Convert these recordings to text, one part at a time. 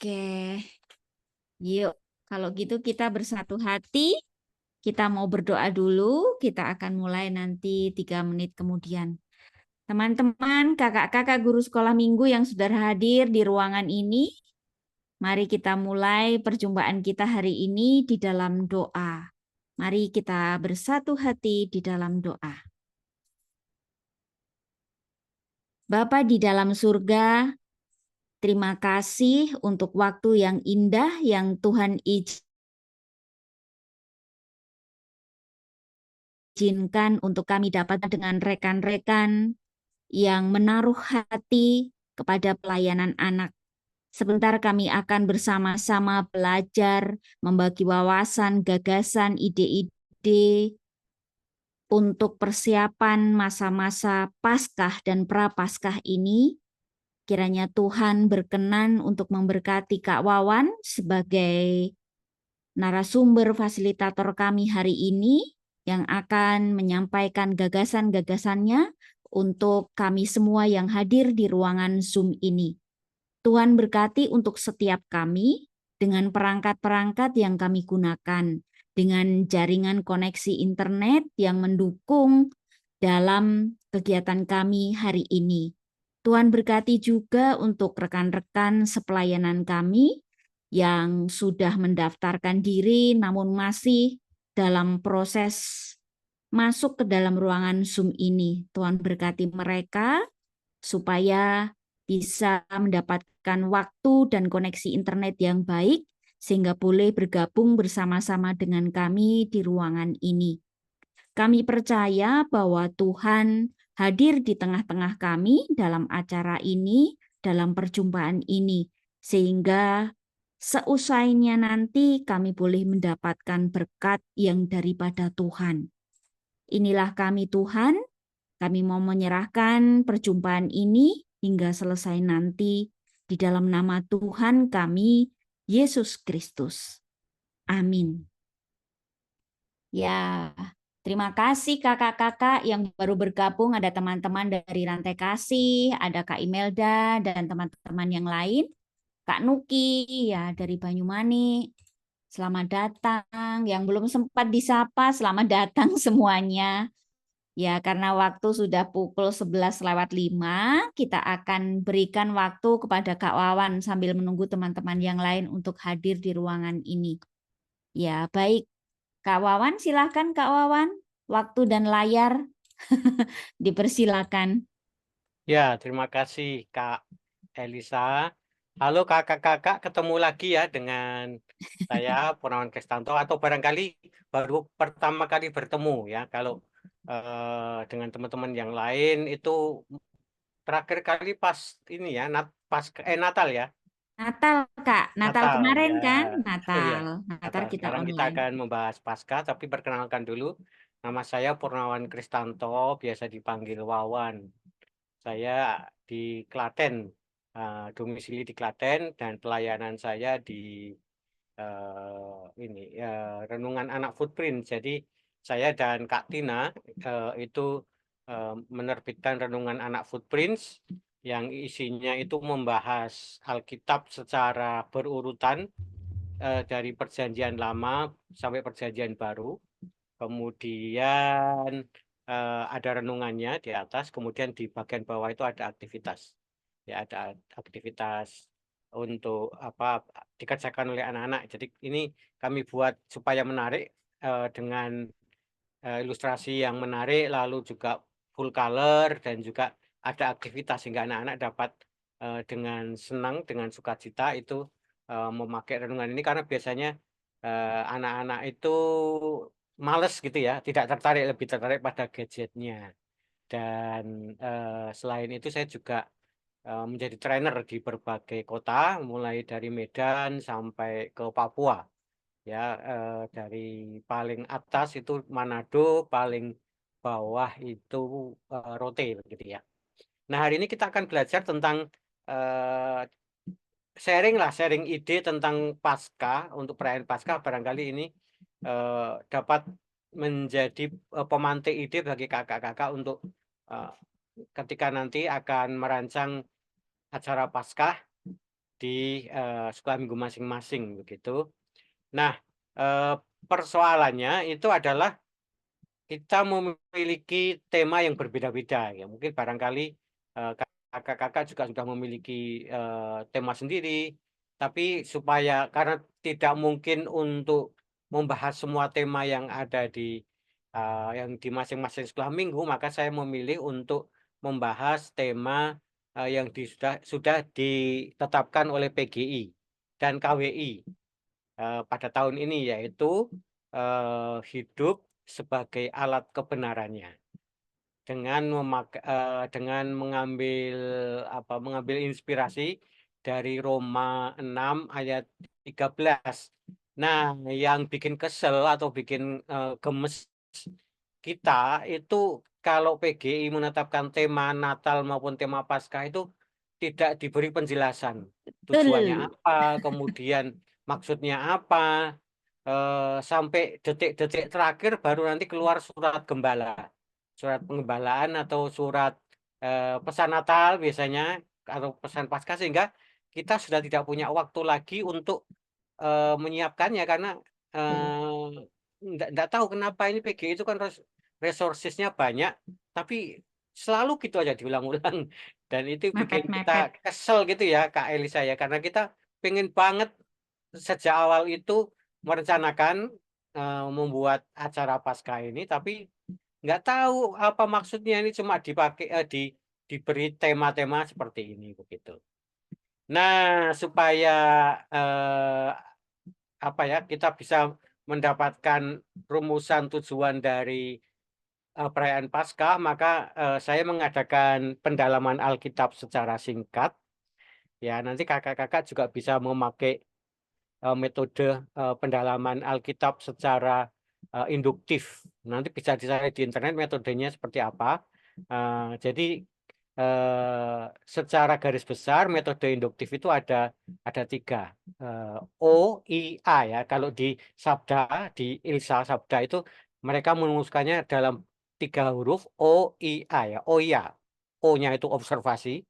Oke, yuk. Kalau gitu kita bersatu hati, kita mau berdoa dulu, kita akan mulai nanti 3 menit kemudian. Teman-teman, kakak-kakak guru sekolah minggu yang sudah hadir di ruangan ini, mari kita mulai perjumpaan kita hari ini di dalam doa. Mari kita bersatu hati di dalam doa. Bapa di dalam surga, terima kasih untuk waktu yang indah yang Tuhan izinkan untuk kami dapat dengan rekan-rekan yang menaruh hati kepada pelayanan anak. Sebentar kami akan bersama-sama belajar, membagi wawasan, gagasan, ide-ide untuk persiapan masa-masa Paskah dan Prapaskah ini. Kiranya Tuhan berkenan untuk memberkati Kak Wawan sebagai narasumber fasilitator kami hari ini yang akan menyampaikan gagasan-gagasannya untuk kami semua yang hadir di ruangan Zoom ini. Tuhan berkati untuk setiap kami dengan perangkat-perangkat yang kami gunakan, dengan jaringan koneksi internet yang mendukung dalam kegiatan kami hari ini. Tuhan berkati juga untuk rekan-rekan sepelayanan kami yang sudah mendaftarkan diri namun masih dalam proses masuk ke dalam ruangan Zoom ini. Tuhan berkati mereka supaya bisa mendapatkan waktu dan koneksi internet yang baik sehingga boleh bergabung bersama-sama dengan kami di ruangan ini. Kami percaya bahwa Tuhan hadir di tengah-tengah kami dalam acara ini, dalam perjumpaan ini, sehingga seusainya nanti kami boleh mendapatkan berkat yang daripada Tuhan. Inilah kami Tuhan, kami mau menyerahkan perjumpaan ini hingga selesai nanti di dalam nama Tuhan kami, Yesus Kristus. Amin. Ya, terima kasih kakak-kakak yang baru bergabung. Ada teman-teman dari Rantai Kasih, ada Kak Imelda, dan teman-teman yang lain. Kak Nuki, ya dari Banyumanik. Selamat datang. Yang belum sempat disapa, selamat datang semuanya. Ya, karena waktu sudah pukul 11:05, kita akan berikan waktu kepada Kak Wawan sambil menunggu teman-teman yang lain untuk hadir di ruangan ini. Ya, baik. Kak Wawan, silahkan Kak Wawan. Waktu dan layar dipersilakan. Ya, terima kasih Kak Elisa. Halo kakak-kakak, ketemu lagi ya dengan saya Purnawan Kristanto, atau barangkali baru pertama kali bertemu ya. Kalau dengan teman-teman yang lain itu terakhir kali pas ini ya, Natal ya. Natal, Kak. Natal Natal kemarin ya. kan? Iya, Natal. Natal Natal. kita Sekarang kita online. akan membahas Paskah, tapi perkenalkan dulu. Nama saya Purnawan Kristanto, biasa dipanggil Wawan. Saya di Klaten, domisili di Klaten, dan pelayanan saya di Renungan Anak Footprint. Jadi saya dan Kak Tina itu menerbitkan Renungan Anak Footprints yang isinya itu membahas Alkitab secara berurutan dari Perjanjian Lama sampai Perjanjian Baru. Kemudian ada renungannya di atas, kemudian di bagian bawah itu ada aktivitas. Ya, ada aktivitas untuk apa dikerjakan oleh anak-anak. Jadi ini kami buat supaya menarik dengan ilustrasi yang menarik, lalu juga full color dan juga ada aktivitas sehingga anak-anak dapat dengan senang, dengan sukacita itu memakai renungan ini, karena biasanya anak-anak itu males gitu ya, tidak tertarik, lebih tertarik pada gadgetnya. Dan selain itu saya juga menjadi trainer di berbagai kota, mulai dari Medan sampai ke Papua. Ya, dari paling atas itu Manado, paling bawah itu Rote, gitu ya. Nah, hari ini kita akan belajar tentang eh, sharing ide tentang Paskah. Untuk perayaan Paskah barangkali ini dapat menjadi pemantik ide bagi kakak-kakak untuk eh, ketika nanti akan merancang acara Paskah, di sekolah minggu masing-masing begitu. Nah, persoalannya itu adalah kita memiliki tema yang berbeda-beda ya. Mungkin barangkali kakak-kakak juga sudah memiliki tema sendiri, tapi supaya karena tidak mungkin untuk membahas semua tema yang ada yang di masing-masing sekolah minggu, maka saya memilih untuk membahas tema yang sudah ditetapkan oleh PGI dan KWI pada tahun ini, yaitu hidup sebagai alat kebenarannya dengan mengambil inspirasi dari Roma 6 ayat 13. Nah, yang bikin kesel atau bikin gemes kita itu kalau PGI menetapkan tema Natal maupun tema Paskah itu tidak diberi penjelasan tujuannya Betul. apa, kemudian maksudnya apa, sampai detik-detik terakhir baru nanti keluar surat gembala, surat penggembalaan atau surat pesan Natal biasanya atau pesan Paskah, sehingga kita sudah tidak punya waktu lagi untuk menyiapkannya karena nggak tahu kenapa ini PGI itu kan resourcesnya banyak, tapi selalu gitu aja diulang-ulang dan itu bikin Mepet-mepet. kita kesel gitu ya Kak Elisa ya, karena kita pengen banget sejak awal itu merencanakan membuat acara Paskah ini, tapi nggak tahu apa maksudnya, ini cuma diberi tema-tema seperti ini begitu. Nah, supaya eh, apa ya kita bisa mendapatkan rumusan tujuan dari perayaan Paskah, maka saya mengadakan pendalaman Alkitab secara singkat. Ya, nanti kakak-kakak juga bisa memakai metode pendalaman Alkitab secara induktif. Nanti bisa dicari di internet metodenya seperti apa. Jadi secara garis besar metode induktif itu ada tiga, O, I, A ya. Kalau di Sabda, di Ilsa Sabda itu mereka merumuskannya dalam tiga huruf O, I, A ya. O ya, O-nya itu observasi,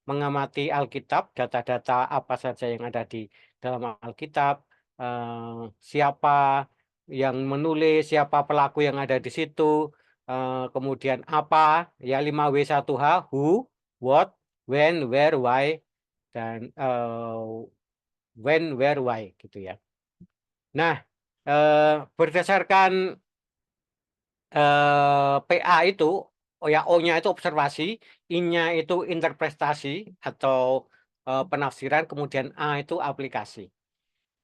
mengamati Alkitab, data-data apa saja yang ada di dalam Alkitab, siapa yang menulis, siapa pelaku yang ada di situ, kemudian apa, ya 5W1H, who, what, when, where, why, dan when, where, why, gitu ya. Nah, berdasarkan PA itu, oh ya, O-nya itu observasi, I-nya itu interpretasi atau penafsiran, kemudian A itu aplikasi.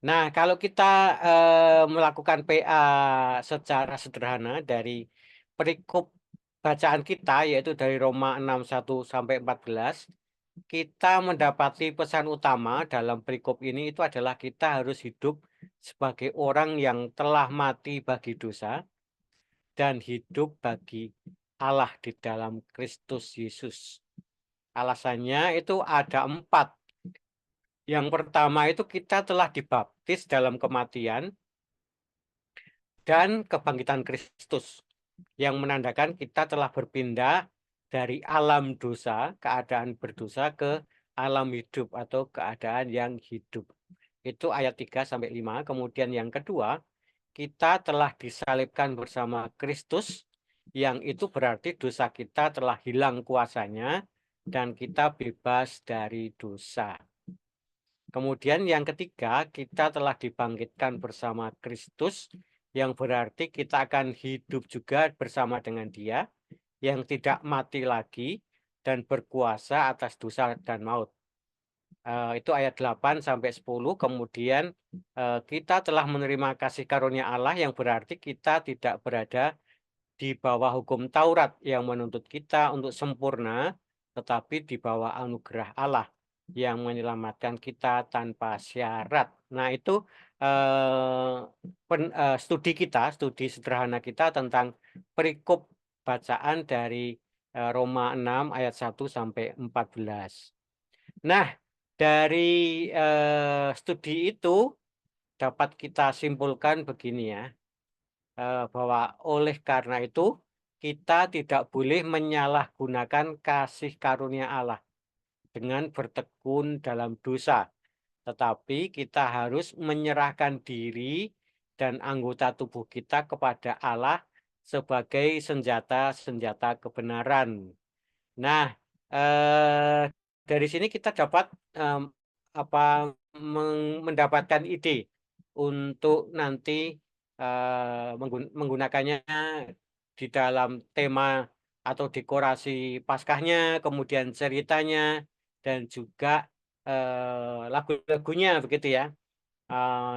Nah, kalau kita melakukan PA secara sederhana dari perikop bacaan kita, yaitu dari Roma 6:1-14, kita mendapati pesan utama dalam perikop ini itu adalah kita harus hidup sebagai orang yang telah mati bagi dosa dan hidup bagi Allah di dalam Kristus Yesus. Alasannya itu ada 4. Yang pertama itu kita telah dibaptis dalam kematian dan kebangkitan Kristus, yang menandakan kita telah berpindah dari alam dosa, keadaan berdosa, ke alam hidup atau keadaan yang hidup. Itu ayat 3-5. Kemudian yang kedua, kita telah disalibkan bersama Kristus, yang itu berarti dosa kita telah hilang kuasanya dan kita bebas dari dosa. Kemudian yang ketiga, kita telah dibangkitkan bersama Kristus, yang berarti kita akan hidup juga bersama dengan Dia, yang tidak mati lagi dan berkuasa atas dosa dan maut. Itu ayat 8-10. Kemudian kita telah menerima kasih karunia Allah, yang berarti kita tidak berada di bawah hukum Taurat yang menuntut kita untuk sempurna, tetapi di bawah anugerah Allah yang menyelamatkan kita tanpa syarat. Nah, itu studi sederhana kita tentang perikop bacaan dari Roma 6 ayat 1-14. Nah, dari studi itu dapat kita simpulkan begini ya, bahwa oleh karena itu kita tidak boleh menyalahgunakan kasih karunia Allah dengan bertekun dalam dosa. tetapi kita harus menyerahkan diri dan anggota tubuh kita kepada Allah sebagai senjata-senjata kebenaran. Nah, dari sini kita dapat mendapatkan ide untuk nanti menggunakannya di dalam tema atau dekorasi Paskahnya, kemudian ceritanya, dan juga lagu-lagunya begitu ya.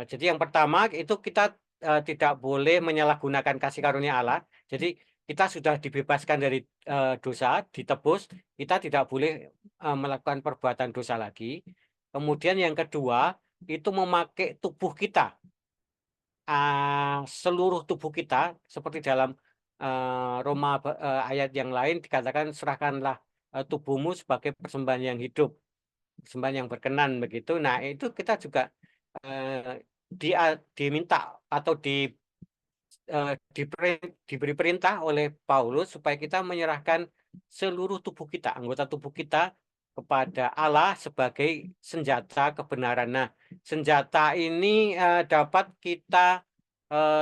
Jadi yang pertama itu kita tidak boleh menyalahgunakan kasih karunia Allah. Jadi kita sudah dibebaskan dari dosa, ditebus, kita tidak boleh melakukan perbuatan dosa lagi. Kemudian yang kedua itu memakai tubuh kita, seluruh tubuh kita, seperti dalam Roma ayat yang lain dikatakan serahkanlah tubuhmu sebagai persembahan yang hidup, persembahan yang berkenan begitu. Nah itu kita juga diminta atau diberi perintah oleh Paulus supaya kita menyerahkan seluruh tubuh kita, anggota tubuh kita kepada Allah sebagai senjata kebenaran. Nah, senjata ini dapat kita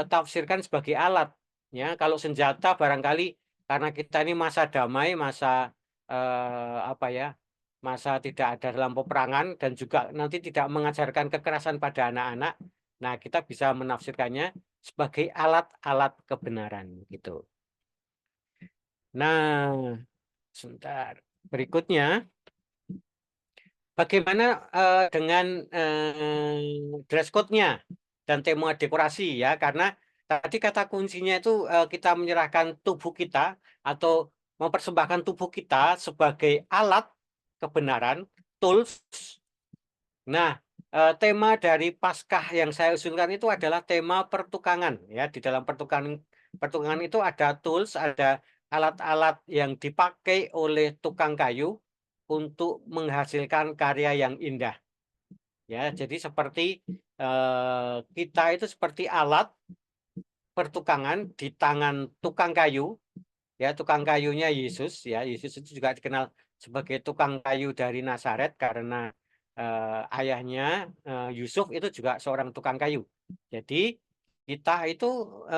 tafsirkan sebagai alat. Ya, kalau senjata barangkali karena kita ini masa damai, masa apa ya, masa tidak ada dalam peperangan dan juga nanti tidak mengajarkan kekerasan pada anak-anak. Nah, kita bisa menafsirkannya sebagai alat-alat kebenaran gitu. Nah, sebentar. Berikutnya, bagaimana dengan dress code-nya dan tema dekorasi ya? Karena tadi kata kuncinya itu kita menyerahkan tubuh kita atau mempersembahkan tubuh kita sebagai alat kebenaran, tools. Nah, tema dari Paskah yang saya usulkan itu adalah tema pertukangan ya. Di dalam pertukangan itu ada tools, ada alat-alat yang dipakai oleh tukang kayu untuk menghasilkan karya yang indah. Ya, jadi seperti kita itu seperti alat pertukangan di tangan tukang kayu. Ya, tukang kayunya Yesus ya. Yesus itu juga dikenal sebagai tukang kayu dari Nazaret karena ayahnya Yusuf itu juga seorang tukang kayu. Jadi kita itu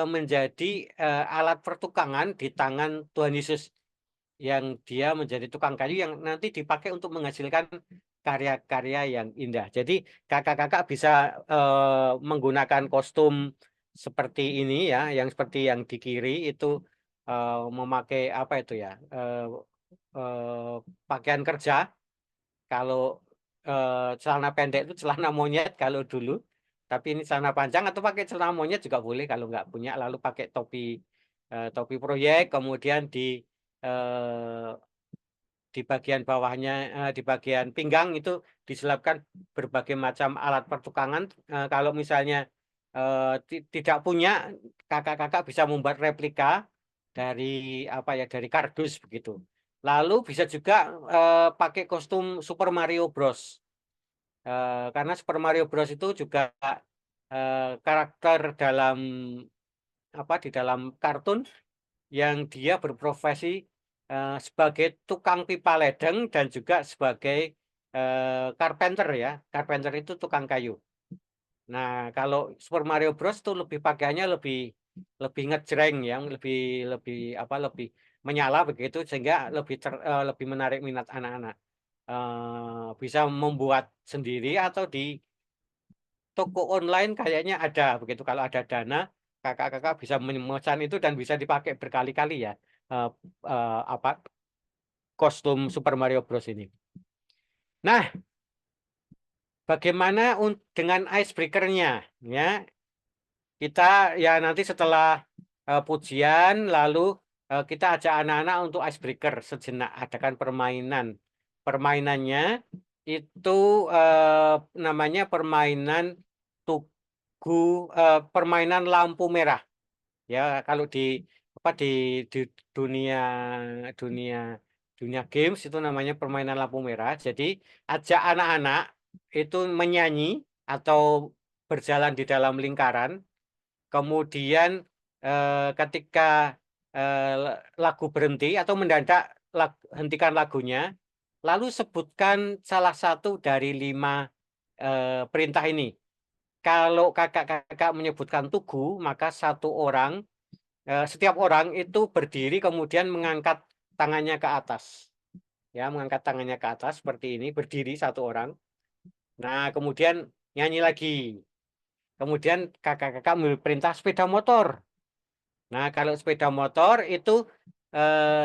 menjadi alat pertukangan di tangan Tuhan Yesus yang dia menjadi tukang kayu yang nanti dipakai untuk menghasilkan karya-karya yang indah. Jadi kakak-kakak bisa menggunakan kostum seperti ini ya, yang seperti yang di kiri itu memakai apa itu ya, pakaian kerja. Kalau celana pendek itu celana monyet kalau dulu, tapi ini celana panjang atau pakai celana monyet juga boleh kalau nggak punya. Lalu pakai topi proyek, kemudian eh, di bagian bawahnya, di bagian pinggang itu diselapkan berbagai macam alat pertukangan. Kalau misalnya tidak punya, kakak-kakak bisa membuat replika dari apa ya, dari kardus begitu. Lalu bisa juga pakai kostum Super Mario Bros. Karena Super Mario Bros itu juga karakter dalam apa, di dalam kartun yang dia berprofesi sebagai tukang pipa ledeng dan juga sebagai carpenter ya. Carpenter itu tukang kayu. Nah, kalau Super Mario Bros itu lebih pakaiannya lebih lebih ngejreng yang lebih lebih apa, lebih menyala begitu sehingga lebih menarik minat anak-anak. Bisa membuat sendiri atau di toko online kayaknya ada begitu. Kalau ada dana, kakak-kakak bisa memesan itu dan bisa dipakai berkali-kali ya. eh, apa, kostum Super Mario Bros ini. Nah, bagaimana dengan icebreaker-nya? Ya, kita ya nanti setelah pujian, lalu kita ajak anak-anak untuk icebreaker sejenak, adakan permainan. Permainannya itu namanya permainan tugu, permainan lampu merah. Ya, kalau di apa, di dunia dunia dunia games itu namanya permainan lampu merah. Jadi ajak anak-anak itu menyanyi atau berjalan di dalam lingkaran. Kemudian ketika lagu berhenti atau mendadak hentikan lagunya, lalu sebutkan salah satu dari 5 perintah ini. Kalau kakak-kakak menyebutkan tugu, maka setiap orang itu berdiri kemudian mengangkat tangannya ke atas. Ya, mengangkat tangannya ke atas seperti ini, berdiri satu orang. Nah, kemudian nyanyi lagi. Kemudian kakak-kakak perintah sepeda motor. Nah, kalau sepeda motor itu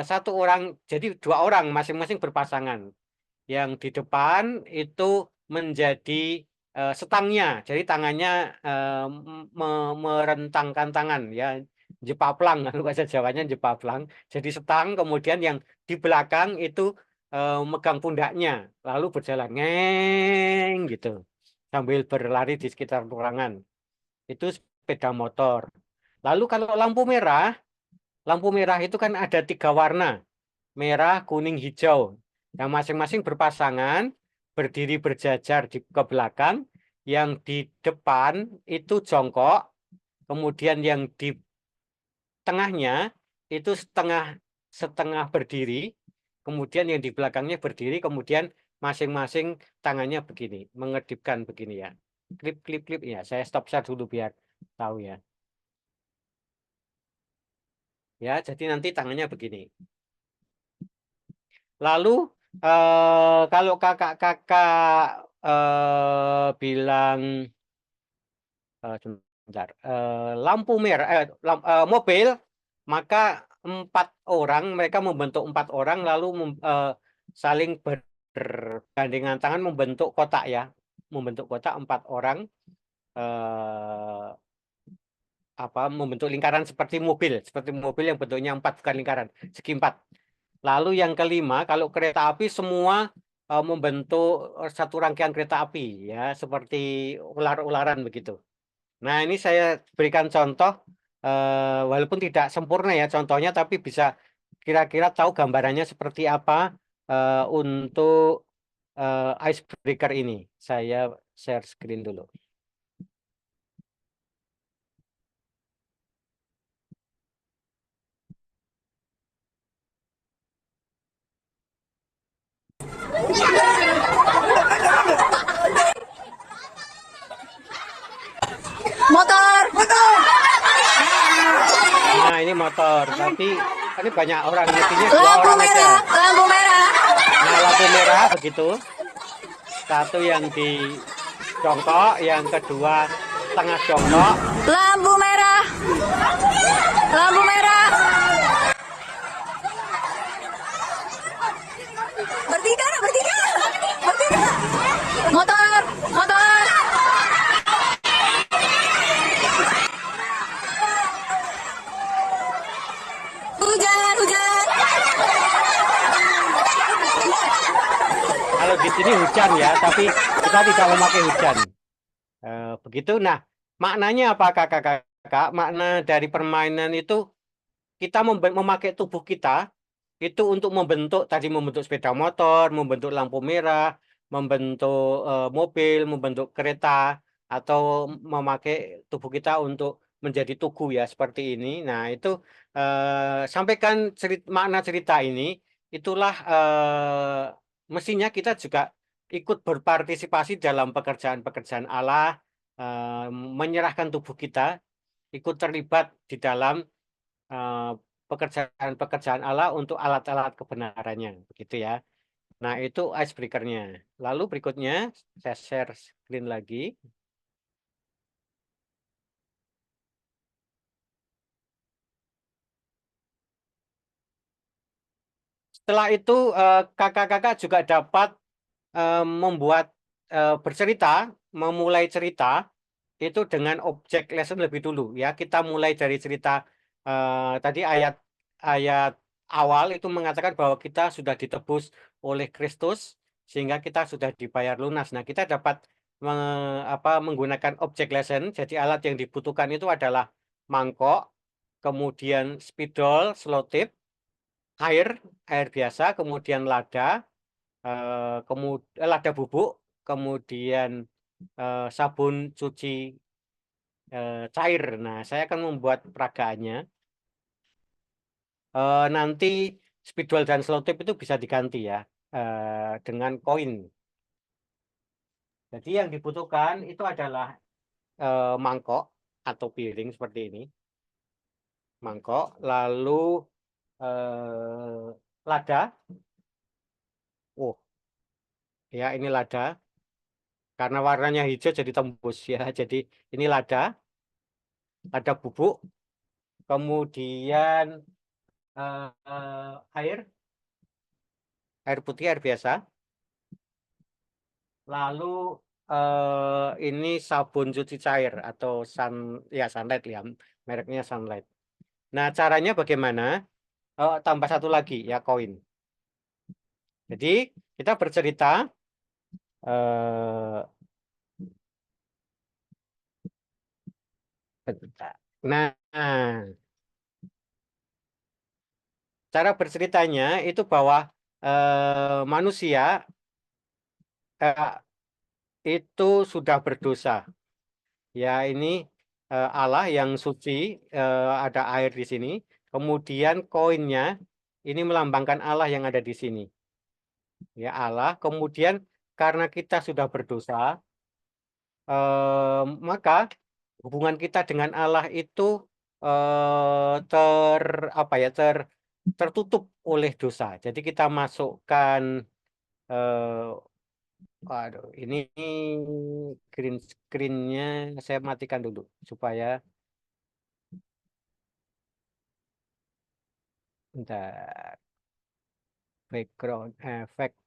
satu orang, jadi dua orang masing-masing berpasangan. Yang di depan itu menjadi setangnya, jadi tangannya merentangkan tangan, ya jepaplang, kalau bahasa Jawanya jepaplang. Jadi setang, kemudian yang di belakang itu megang pundaknya, lalu berjalan ngeng gitu, sambil berlari di sekitar ruangan. Itu sepeda motor. Lalu kalau lampu merah itu kan ada 3 warna, merah, kuning, hijau. Yang masing-masing berpasangan, berdiri berjajar ke belakang. Yang di depan itu jongkok, kemudian yang di tengahnya itu setengah setengah berdiri, kemudian yang di belakangnya berdiri, kemudian masing-masing tangannya begini, mengedipkan begini ya. Klip, klip, klip ya. Saya stop share dulu biar tahu ya. Ya, jadi nanti tangannya begini. Lalu kalau kakak-kakak bilang sebentar, lampu merah, mobil, maka 4 orang, mereka membentuk 4 orang, lalu saling bergandengan tangan membentuk kotak ya, membentuk kotak 4 orang, membentuk lingkaran seperti mobil yang bentuknya 4 bukan lingkaran, segi 4. Lalu yang kelima, kalau kereta api semua membentuk satu rangkaian kereta api ya, seperti ular-ularan begitu. Nah, ini saya berikan contoh, walaupun tidak sempurna ya contohnya, tapi bisa kira-kira tahu gambarannya seperti apa untuk icebreaker ini. Saya share screen dulu. Motor. Nah, ini motor, tapi ini banyak orang, mestinya 2 Lampu orang aja. merah. Lampu merah. Nah, lampu merah begitu. Satu yang di jongkok, yang kedua tengah jongkok. Lampu merah. Lampu merah. Bertiga, bertiga. Bertiga. Motor. Motor. Hujan, hujan. Kalau di sini hujan ya, tapi kita tidak memakai hujan. Begitu. Nah, maknanya apa kakak-kakak? Makna dari permainan itu kita memakai tubuh kita itu untuk membentuk sepeda motor, membentuk lampu merah, membentuk mobil, membentuk kereta, atau memakai tubuh kita untuk menjadi tugu ya seperti ini. Nah, itu sampaikan makna cerita ini, itulah mestinya kita juga ikut berpartisipasi dalam pekerjaan-pekerjaan Allah, menyerahkan tubuh kita, ikut terlibat di dalam eh, pekerjaan-pekerjaan Allah untuk alat-alat kebenarannya, begitu ya. Nah, itu icebreaker-nya. Lalu berikutnya, saya share screen lagi. Setelah itu, kakak-kakak juga dapat membuat bercerita, memulai cerita, itu dengan objek lesson lebih dulu. Ya, kita mulai dari cerita tadi ayat awal itu mengatakan bahwa kita sudah ditebus oleh Kristus sehingga kita sudah dibayar lunas. Nah, kita dapat menggunakan objek lesson. Jadi alat yang dibutuhkan itu adalah mangkok, kemudian spidol, selotip, air biasa, kemudian lada bubuk, kemudian sabun cuci cair. Nah, saya akan membuat peragaannya. Nanti spidol dan selotip itu bisa diganti ya dengan koin. Jadi yang dibutuhkan itu adalah mangkok atau piring seperti ini. Mangkok, lalu lada. Oh, ya ini lada. Karena warnanya hijau jadi tembus ya. Jadi ini lada bubuk, kemudian air putih, air biasa. Lalu ini sabun cuci cair atau Sunlight ya, mereknya Sunlight. Nah, caranya bagaimana? Tambah satu lagi ya, koin. Jadi kita bercerita nah, cara berceritanya itu bahwa manusia itu sudah berdosa. Ya, ini Allah yang suci, ada air di sini. Kemudian koinnya ini melambangkan Allah yang ada di sini. Ya, Allah. Kemudian karena kita sudah berdosa, maka hubungan kita dengan Allah itu tertutup oleh dosa. Jadi kita masukkan waduh, ini green screen-nya saya matikan dulu supaya bentar, background effect.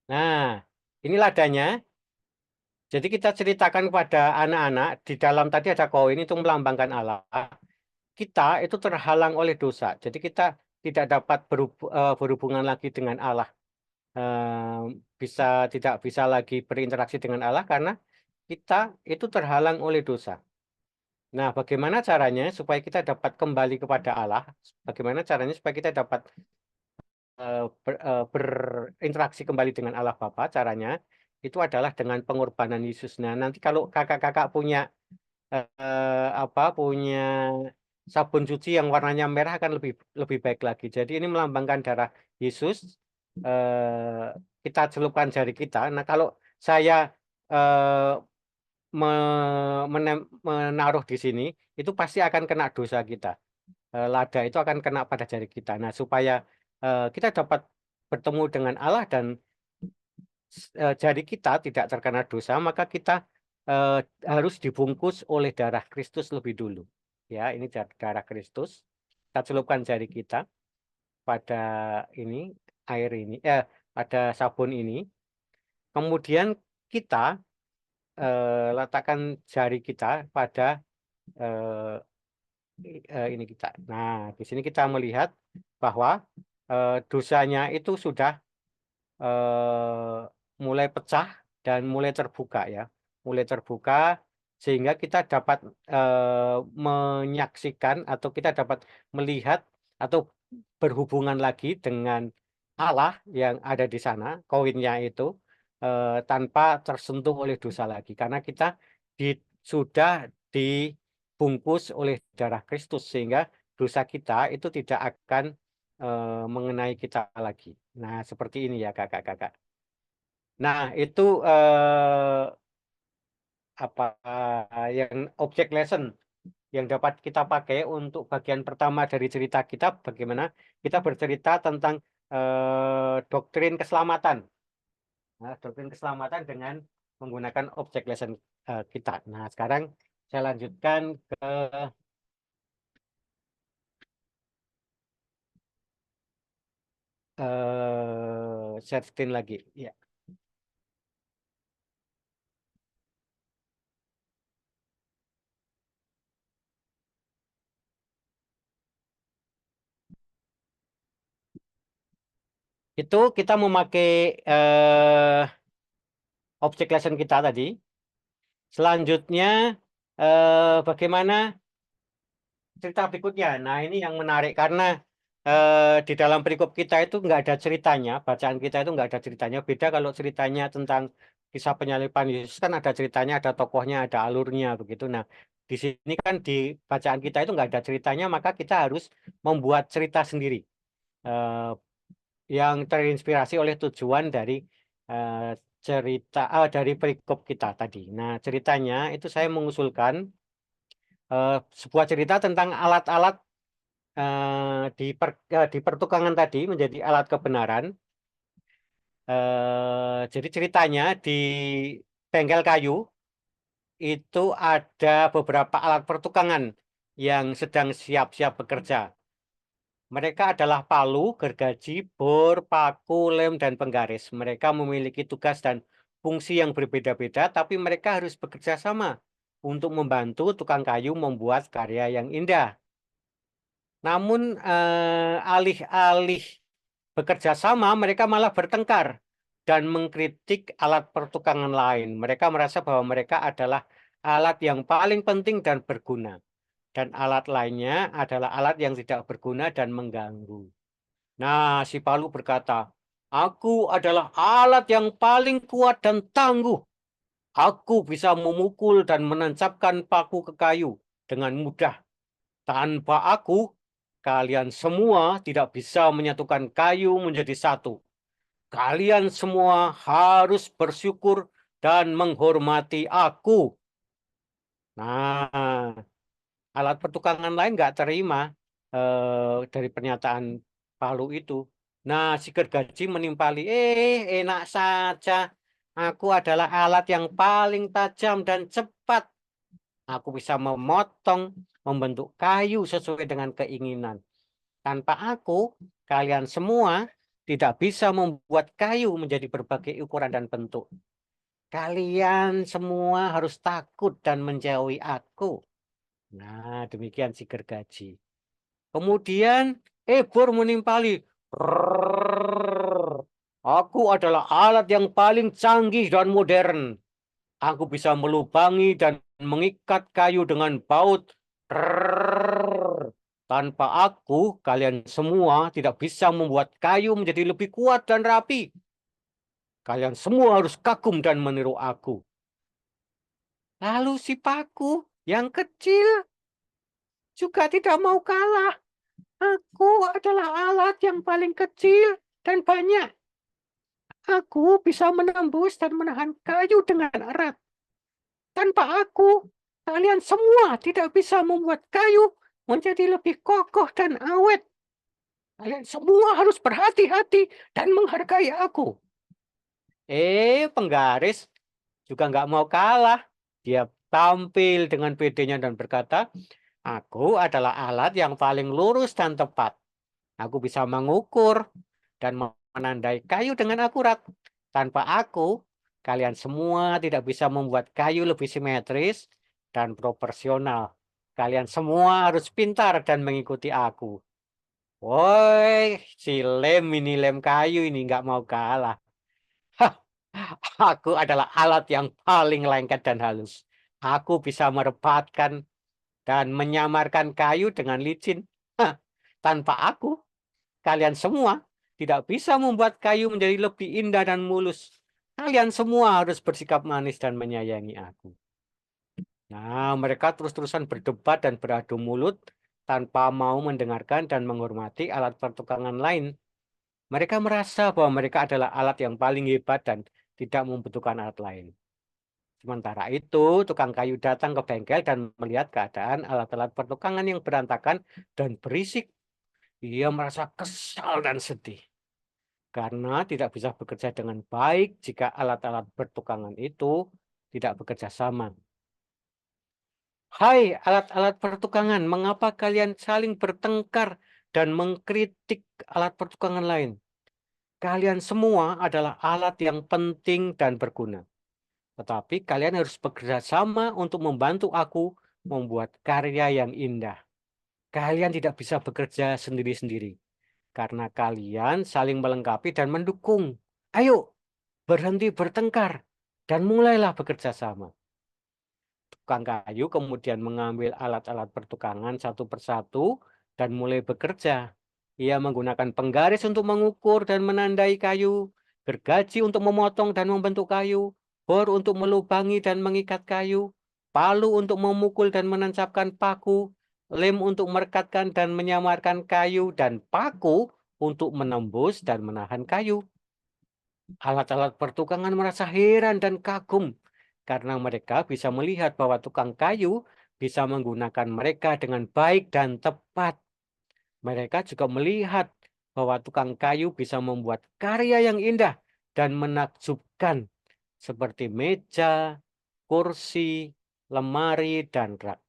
Nah, ini ladanya. Jadi kita ceritakan kepada anak-anak, di dalam tadi ada koin itu melambangkan Allah. Kita itu terhalang oleh dosa. Jadi kita tidak dapat berhubungan lagi dengan Allah. Tidak bisa lagi berinteraksi dengan Allah karena kita itu terhalang oleh dosa. Nah, bagaimana caranya supaya kita dapat kembali kepada Allah? Bagaimana caranya supaya kita dapat berinteraksi kembali dengan Allah Bapa? Caranya itu adalah dengan pengorbanan Yesus. Nah, nanti kalau kakak-kakak punya punya sabun cuci yang warnanya merah akan lebih baik lagi. Jadi ini melambangkan darah Yesus. Kita celupkan jari kita. Nah, kalau saya menaruh di sini, itu pasti akan kena dosa kita. Lada itu akan kena pada jari kita. Nah, supaya kita dapat bertemu dengan Allah dan jari kita tidak terkena dosa, maka kita harus dibungkus oleh darah Kristus lebih dulu. Ya, ini darah Kristus. Kita celupkan jari kita pada ini air ini, pada sabun ini. Kemudian kita letakkan jari kita pada ini kita. Nah, di sini kita melihat bahwa dosanya itu sudah mulai pecah dan mulai terbuka ya, mulai terbuka sehingga kita dapat menyaksikan atau kita dapat melihat atau berhubungan lagi dengan Allah yang ada di sana, koinnya itu tanpa tersentuh oleh dosa lagi karena kita sudah dibungkus oleh darah Kristus sehingga dosa kita itu tidak akan mengenai kita lagi. Nah, seperti ini ya kakak-kakak. Nah, itu yang object lesson yang dapat kita pakai untuk bagian pertama dari cerita kita, bagaimana kita bercerita tentang doktrin keselamatan. Nah, doktrin keselamatan dengan menggunakan object lesson kita. Nah, sekarang saya lanjutkan ke share screen lagi. Ya. Itu kita memakai object lesson kita tadi. Selanjutnya, bagaimana cerita berikutnya? Nah, ini yang menarik karena di dalam perikop kita itu nggak ada ceritanya, bacaan kita itu nggak ada ceritanya. Beda kalau ceritanya tentang kisah penyaliban Yesus kan ada ceritanya, ada tokohnya, ada alurnya begitu. Nah, di sini kan di bacaan kita itu nggak ada ceritanya, maka kita harus membuat cerita sendiri yang terinspirasi oleh tujuan dari dari perikop kita tadi. Nah, ceritanya itu saya mengusulkan sebuah cerita tentang alat-alat di pertukangan tadi menjadi alat kebenaran. Jadi ceritanya di bengkel kayu itu ada beberapa alat pertukangan yang sedang siap-siap bekerja. Mereka adalah palu, gergaji, bor, paku, lem, dan penggaris. Mereka memiliki tugas dan fungsi yang berbeda-beda, tapi mereka harus bekerja sama untuk membantu tukang kayu membuat karya yang indah. Namun alih-alih bekerja sama, mereka malah bertengkar dan mengkritik alat pertukangan lain. Mereka merasa bahwa mereka adalah alat yang paling penting dan berguna. Dan alat lainnya adalah alat yang tidak berguna dan mengganggu. Nah, si Palu berkata, "Aku adalah alat yang paling kuat dan tangguh. Aku bisa memukul dan menancapkan paku ke kayu dengan mudah. Tanpa aku, kalian semua tidak bisa menyatukan kayu menjadi satu. Kalian semua harus bersyukur dan menghormati aku." Nah, alat pertukangan lain nggak terima dari pernyataan Palu itu. Nah, si gergaji menimpali, enak saja. Aku adalah alat yang paling tajam dan cepat. Aku bisa memotong, membentuk kayu sesuai dengan keinginan. Tanpa aku, kalian semua tidak bisa membuat kayu menjadi berbagai ukuran dan bentuk. Kalian semua harus takut dan menjauhi aku. Nah, demikian si gergaji. Kemudian Bor menimpali. "Rrrr. Aku adalah alat yang paling canggih dan modern. Aku bisa melubangi dan mengikat kayu dengan baut. Rrrr. Tanpa aku, kalian semua tidak bisa membuat kayu menjadi lebih kuat dan rapi. Kalian semua harus kagum dan meniru aku." Lalu si paku yang kecil juga tidak mau kalah. "Aku adalah alat yang paling kecil dan banyak. Aku bisa menembus dan menahan kayu dengan erat. Tanpa aku, kalian semua tidak bisa membuat kayu menjadi lebih kokoh dan awet. Kalian semua harus berhati-hati dan menghargai aku." Penggaris juga nggak mau kalah. Dia tampil dengan pedenya dan berkata, "Aku adalah alat yang paling lurus dan tepat. Aku bisa mengukur dan menandai kayu dengan akurat. Tanpa aku, kalian semua tidak bisa membuat kayu lebih simetris dan proporsional. Kalian semua harus pintar dan mengikuti aku." Woi, si lem kayu ini nggak mau kalah. "Hah, aku adalah alat yang paling lengket dan halus. Aku bisa merepatkan dan menyamarkan kayu dengan licin. Hah, tanpa aku, kalian semua tidak bisa membuat kayu menjadi lebih indah dan mulus. Kalian semua harus bersikap manis dan menyayangi aku." Nah, mereka terus-terusan berdebat dan beradu mulut tanpa mau mendengarkan dan menghormati alat pertukangan lain. Mereka merasa bahwa mereka adalah alat yang paling hebat dan tidak membutuhkan alat lain. Sementara itu, tukang kayu datang ke bengkel dan melihat keadaan alat-alat pertukangan yang berantakan dan berisik. Ia merasa kesal dan sedih karena tidak bisa bekerja dengan baik jika alat-alat pertukangan itu tidak bekerja sama. "Hai alat-alat pertukangan, mengapa kalian saling bertengkar dan mengkritik alat pertukangan lain? Kalian semua adalah alat yang penting dan berguna. Tetapi kalian harus bekerja sama untuk membantu aku membuat karya yang indah. Kalian tidak bisa bekerja sendiri-sendiri karena kalian saling melengkapi dan mendukung. Ayo, berhenti bertengkar dan mulailah bekerja sama." Tukang kayu kemudian mengambil alat-alat pertukangan satu persatu dan mulai bekerja. Ia menggunakan penggaris untuk mengukur dan menandai kayu, gergaji untuk memotong dan membentuk kayu, bor untuk melubangi dan mengikat kayu, palu untuk memukul dan menancapkan paku, lem untuk merekatkan dan menyamarkan kayu, dan paku untuk menembus dan menahan kayu. Alat-alat pertukangan merasa heran dan kagum karena mereka bisa melihat bahwa tukang kayu bisa menggunakan mereka dengan baik dan tepat. Mereka juga melihat bahwa tukang kayu bisa membuat karya yang indah dan menakjubkan seperti meja, kursi, lemari, dan rak.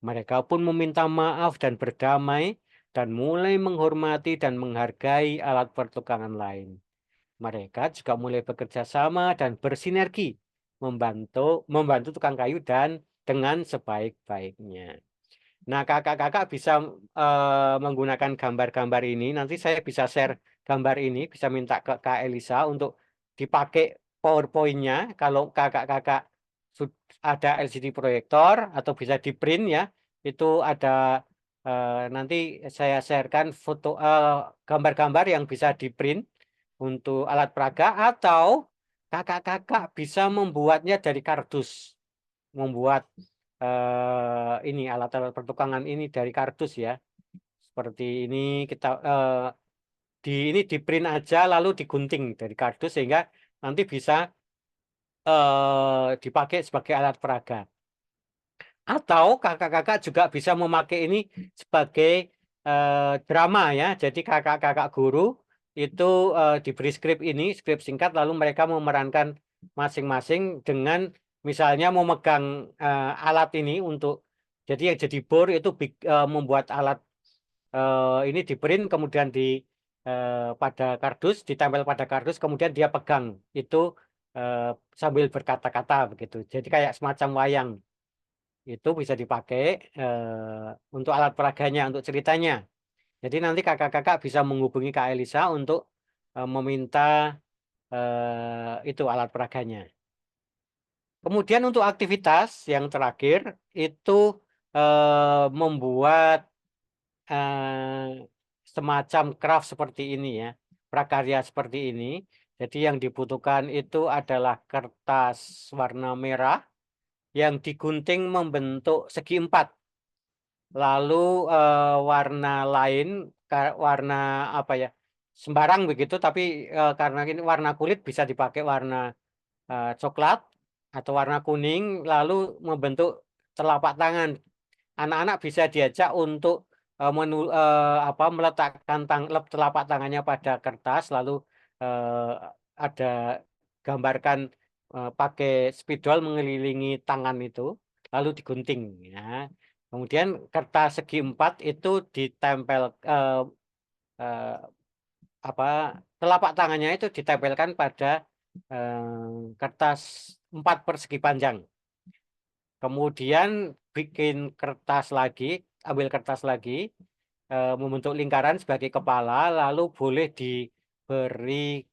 Mereka pun meminta maaf dan berdamai dan mulai menghormati dan menghargai alat pertukangan lain. Mereka juga mulai bekerja sama dan bersinergi membantu tukang kayu dan dengan sebaik-baiknya. Nah, kakak-kakak bisa menggunakan gambar-gambar ini. Nanti saya bisa share gambar ini, bisa minta ke Kak Elisa untuk dipakai PowerPoint-nya. Kalau kakak-kakak ada LCD proyektor atau bisa di print ya, itu ada nanti saya sharekan foto gambar-gambar yang bisa di print untuk alat peraga, atau kakak-kakak bisa membuatnya dari kardus, membuat ini alat-alat pertukangan ini dari kardus ya, seperti ini. Kita ini di print aja lalu digunting dari kardus sehingga nanti bisa dipakai sebagai alat peraga. Atau kakak-kakak juga bisa memakai ini sebagai drama ya. Jadi kakak-kakak guru itu diberi skrip singkat, lalu mereka memerankan masing-masing dengan misalnya memegang alat ini untuk, jadi yang jadi bor itu membuat alat ini di print, kemudian pada kardus, ditempel pada kardus, kemudian dia pegang itu sambil berkata-kata begitu. Jadi kayak semacam wayang. Itu bisa dipakai untuk alat peraganya, untuk ceritanya. Jadi nanti kakak-kakak bisa menghubungi Kak Elisa untuk meminta itu alat peraganya. Kemudian untuk aktivitas yang terakhir itu membuat semacam craft seperti ini ya, prakarya seperti ini. Jadi yang dibutuhkan itu adalah kertas warna merah yang digunting membentuk segi 4. Lalu warna lain, warna apa ya, sembarang begitu, tapi karena ini warna kulit bisa dipakai warna coklat atau warna kuning, lalu membentuk telapak tangan. Anak-anak bisa diajak untuk meletakkan telapak tangannya pada kertas, lalu ada gambarkan pakai spidol mengelilingi tangan itu, lalu digunting ya. Kemudian kertas segi 4 itu ditempel telapak tangannya itu ditempelkan pada kertas 4 persegi panjang. Kemudian bikin kertas lagi, ambil kertas lagi, membentuk lingkaran sebagai kepala, lalu boleh diberi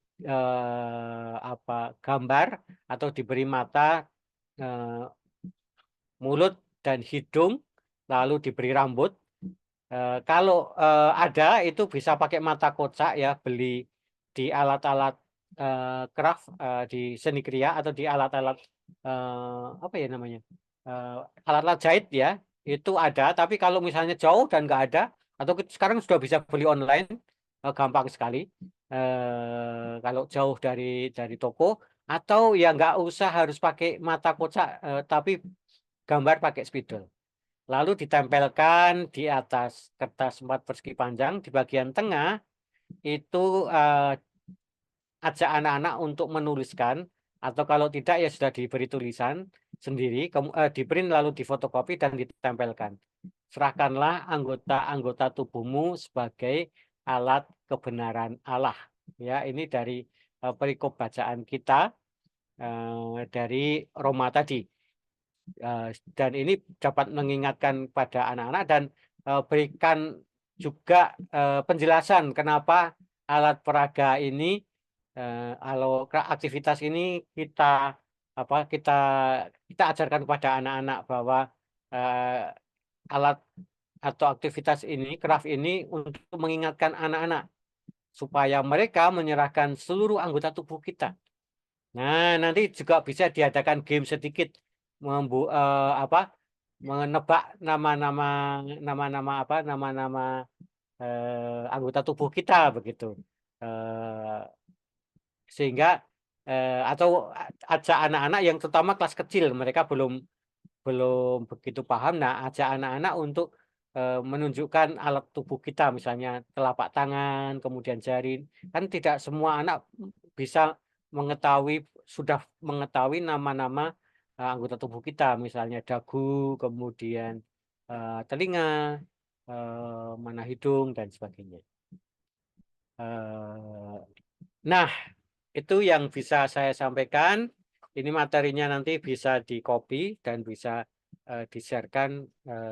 gambar atau diberi mata, mulut dan hidung, lalu diberi rambut. Kalau ada itu bisa pakai mata kocak ya, beli di alat-alat craft di seni kriya atau di alat-alat apa ya namanya, alat-alat jahit ya, itu ada. Tapi kalau misalnya jauh dan nggak ada, atau sekarang sudah bisa beli online, gampang sekali. Kalau jauh dari toko, atau ya nggak usah harus pakai mata kocak, tapi gambar pakai spidol. Lalu ditempelkan di atas kertas 4 persegi panjang. Di bagian tengah itu ajak anak-anak untuk menuliskan, atau kalau tidak ya sudah diberi tulisan sendiri, di print lalu difotokopi dan ditempelkan. Serahkanlah anggota-anggota tubuhmu sebagai alat kebenaran Allah. Ya, ini dari perikop bacaan kita dari Roma tadi. Dan ini dapat mengingatkan pada anak-anak dan berikan juga penjelasan kenapa alat peraga ini, aktivitas ini kita ajarkan kepada anak-anak bahwa alat atau aktivitas ini, craft ini, untuk mengingatkan anak-anak supaya mereka menyerahkan seluruh anggota tubuh kita Nah, nanti juga bisa diadakan game sedikit menebak nama-nama anggota tubuh kita begitu. Eh, Sehingga atau ajak anak-anak yang terutama kelas kecil, mereka belum belum begitu paham. Nah, ajak anak-anak untuk menunjukkan alat tubuh kita, misalnya telapak tangan, kemudian jari. Kan tidak semua anak bisa sudah mengetahui nama-nama anggota tubuh kita, misalnya dagu, kemudian telinga, mana hidung dan sebagainya. Eh, Nah, itu yang bisa saya sampaikan. Ini materinya nanti bisa di-copy dan bisa di-sharekan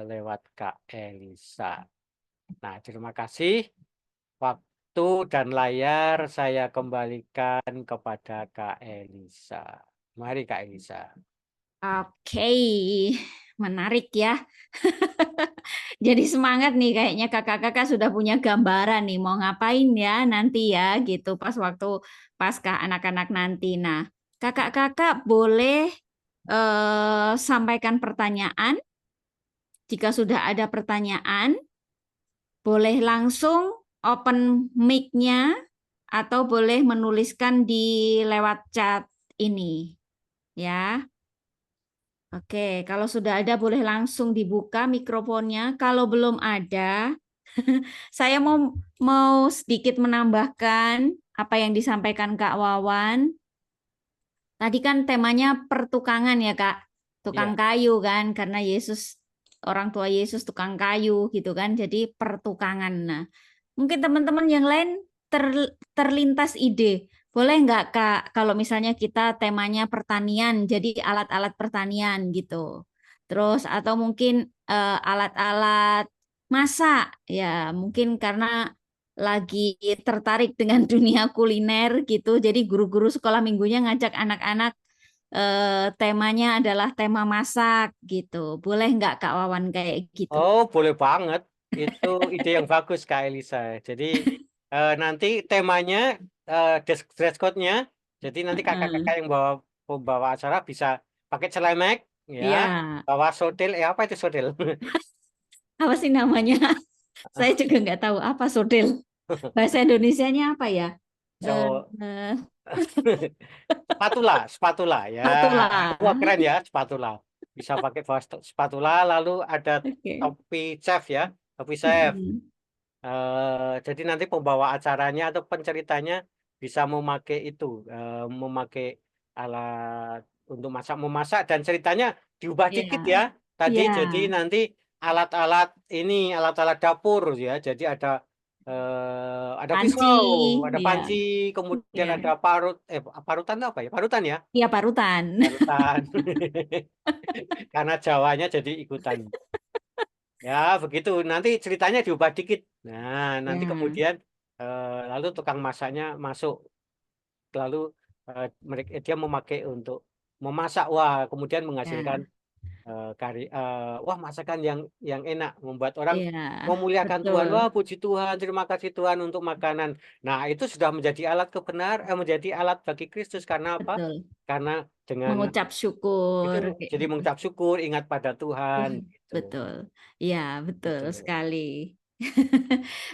lewat Kak Elisa. Nah, terima kasih. Waktu dan layar saya kembalikan kepada Kak Elisa. Mari Kak Elisa. Oke, menarik ya. Jadi semangat nih kayaknya kakak-kakak sudah punya gambaran nih mau ngapain ya nanti ya gitu pas waktu Paskah anak-anak nanti. Nah, kakak-kakak boleh sampaikan pertanyaan. Jika sudah ada pertanyaan, boleh langsung open mic-nya atau boleh menuliskan di lewat chat ini ya. Oke, kalau sudah ada boleh langsung dibuka mikrofonnya. Kalau belum ada, saya mau sedikit menambahkan apa yang disampaikan Kak Wawan. Tadi kan temanya pertukangan ya Kak, tukang kayu kan, karena Yesus, orang tua Yesus tukang kayu gitu kan, jadi pertukangan. Nah, mungkin teman-teman yang lain terlintas ide, boleh nggak Kak, kalau misalnya kita temanya pertanian, jadi alat-alat pertanian gitu. Terus atau mungkin alat-alat masak, ya mungkin karena lagi tertarik dengan dunia kuliner gitu. Jadi guru-guru sekolah minggunya ngajak anak-anak temanya adalah tema masak gitu. Boleh nggak Kak Wawan kayak gitu? Oh, boleh banget. Itu ide yang bagus Kak Elisa. Jadi nanti temanya dress code-nya. Jadi nanti kakak-kakak yang bawa acara bisa pakai celemek, Iya, ya, bawa sodel. Apa itu sodel? apa sih namanya? Saya juga nggak tahu apa sodel. Bahasa Indonesianya apa ya? Eh, So, eh, spatula ya. Spatula. Wah, keren ya, spatula. Bisa pakai bawa spatula, lalu ada Oke. topi chef ya, topi chef. Jadi nanti pembawa acaranya atau penceritanya bisa memakai itu, memakai alat untuk memasak dan ceritanya diubah Iya, dikit ya. Tadi iya. jadi nanti alat-alat dapur ya. Jadi ada Panci, pisau, ada iya, panci, kemudian iya. ada parutan itu apa ya? Parutan ya, Iya parutan. parutan. Karena Jawanya jadi ikutan. Ya, begitu. Nanti ceritanya diubah dikit. Nah, nanti Ya, kemudian lalu tukang masaknya masuk. Lalu dia memakai untuk memasak. Wah, kemudian menghasilkan ya, wah, masakan yang enak, membuat orang iya, memuliakan Tuhan. betul, Wah, puji Tuhan, terima kasih Tuhan untuk makanan. Nah, itu sudah menjadi alat menjadi alat bagi Kristus. Karena apa? betul. Karena dengan Mengucap itu syukur. jadi mengucap syukur, ingat pada Tuhan. Gitu. Betul. Iya, betul Gitu. sekali.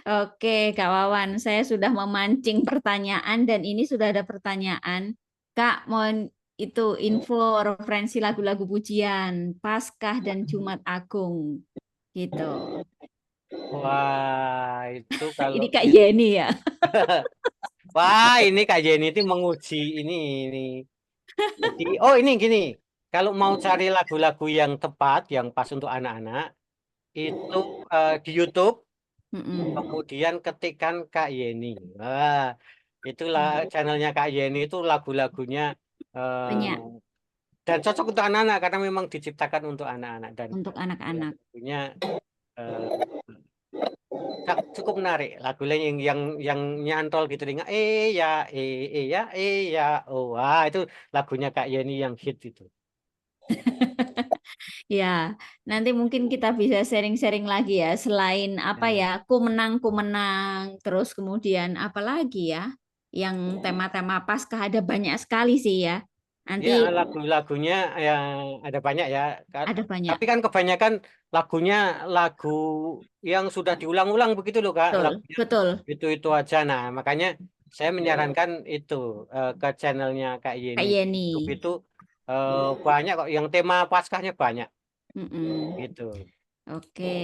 Oke, Kak Wawan, saya sudah memancing pertanyaan dan ini sudah ada pertanyaan. Kak, mohon itu info referensi lagu-lagu pujian Paskah dan Jumat Agung gitu. Wah, itu kalau Ini Kak Yeni ya. wah, ini Kak Jenny itu menguji ini. Jadi, oh ini gini, kalau mau cari lagu-lagu yang tepat, yang pas untuk anak-anak, itu di YouTube, Mm-mm. kemudian ketikkan Kak Yeni. Wah, itulah channelnya Kak Yeni itu lagu-lagunya Banyak dan cocok untuk anak-anak karena memang diciptakan untuk anak-anak dan untuk anak-anak. lagunya eh, cukup menarik lagunya yang nyantol gitu telinga ya oh wah itu lagunya Kak Yeni yang hit itu. Ya, nanti mungkin kita bisa sharing-sharing lagi ya. Selain apa Nah, ya, ku menang, terus kemudian apa lagi ya? yang tema-tema Paskah ada banyak sekali sih ya. Nanti Ya, lagu-lagunya yang ada banyak ya. ada banyak. Tapi kan kebanyakan lagunya lagu yang sudah diulang-ulang begitu loh, Kak. Betul, Lagunya betul. itu aja. Nah, makanya saya menyarankan itu ke channelnya Kak Kak Yeni. Yeni. YouTube itu banyak kok yang tema Paskahnya banyak Mm-mm. gitu. Oke,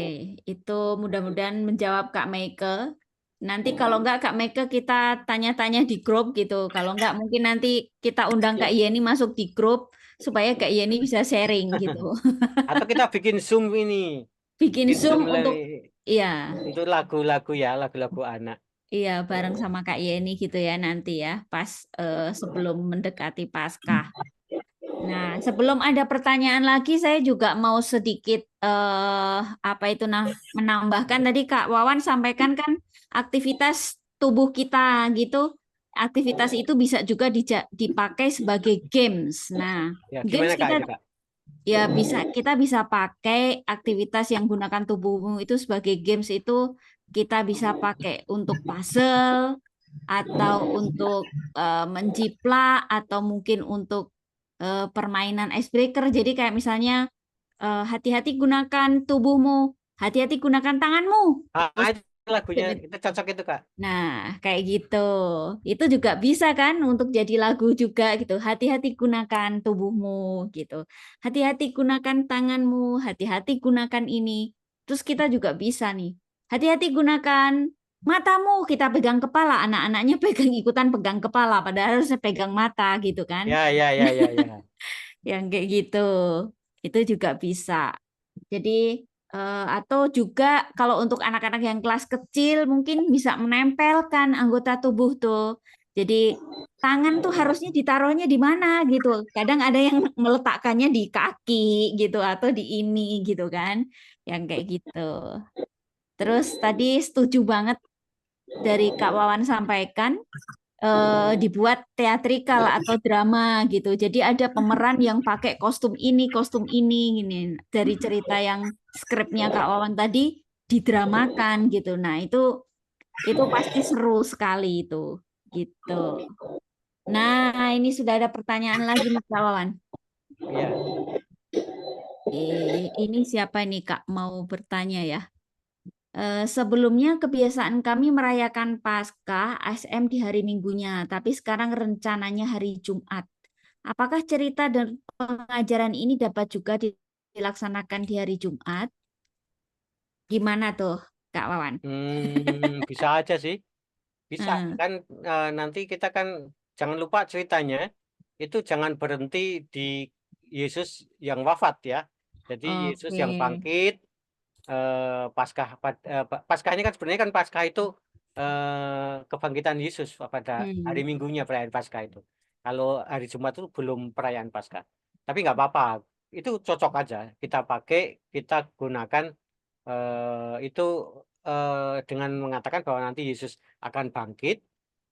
itu mudah-mudahan menjawab Kak Meike. Nanti kalau enggak Kak Meike kita tanya-tanya di grup gitu. Kalau enggak mungkin nanti kita undang Kak Yeni masuk di grup supaya Kak Yeni bisa sharing gitu. Atau kita bikin Zoom ini, Bikin bikin Zoom Zoom untuk iya, untuk lagu-lagu ya, lagu-lagu anak. iya bareng sama Kak Yeni gitu ya nanti ya, pas sebelum mendekati Paskah. Nah, sebelum ada pertanyaan lagi, saya juga mau sedikit apa itu menambahkan tadi Kak Wawan sampaikan kan aktivitas tubuh kita gitu. Aktivitas itu bisa juga dipakai sebagai games. Nah, Ya, games gimana Kak kita itu Kak? ya kita bisa pakai aktivitas yang gunakan tubuhmu itu sebagai games itu kita bisa pakai untuk puzzle atau untuk menjiplak atau mungkin untuk permainan icebreaker. Jadi kayak misalnya hati-hati gunakan tubuhmu, hati-hati gunakan tanganmu. Terus Itu lagunya itu cocok itu Kak. nah, kayak gitu. Itu juga bisa kan untuk jadi lagu juga gitu. Hati-hati gunakan tubuhmu gitu. Hati-hati gunakan tanganmu, hati-hati gunakan ini. Terus kita juga bisa nih. Hati-hati gunakan matamu, kita pegang kepala, anak-anaknya pegang ikutan pegang kepala padahal harusnya pegang mata gitu kan. Ya, ya, ya, ya, ya. Yang kayak gitu. Itu juga bisa. Jadi atau juga kalau untuk anak-anak yang kelas kecil mungkin bisa menempelkan anggota tubuh tuh. Jadi tangan tuh harusnya ditaruhnya di mana gitu. Kadang ada yang meletakkannya di kaki gitu atau di ini gitu kan. Yang kayak gitu. Terus tadi setuju banget dari Kak Wawan sampaikan dibuat teatrikal atau drama gitu. Jadi ada pemeran yang pakai kostum ini, gini. Dari cerita yang skripnya Kak Wawan tadi didramakan gitu. Nah, itu pasti seru sekali itu. Gitu. Nah, ini sudah ada pertanyaan lagi nih Kak Wawan. Iya. Ini siapa nih Kak mau bertanya ya? Sebelumnya kebiasaan kami merayakan Paskah ASM di hari Minggunya, tapi sekarang rencananya hari Jumat. Apakah cerita dan pengajaran ini dapat juga dilaksanakan di hari Jumat? Gimana tuh, Kak Wawan? Bisa aja sih. Bisa Hmm, kan nanti kita kan jangan lupa ceritanya itu jangan berhenti di Yesus yang wafat ya. Jadi Yesus oke. yang bangkit Paskah Paskah ini kan sebenarnya kan Paskah itu kebangkitan Yesus pada hari Hmm, Minggunya perayaan Paskah itu. Kalau hari Jumat itu belum perayaan Paskah. Tapi nggak apa-apa. Itu cocok aja. Kita pakai, kita gunakan itu dengan mengatakan bahwa nanti Yesus akan bangkit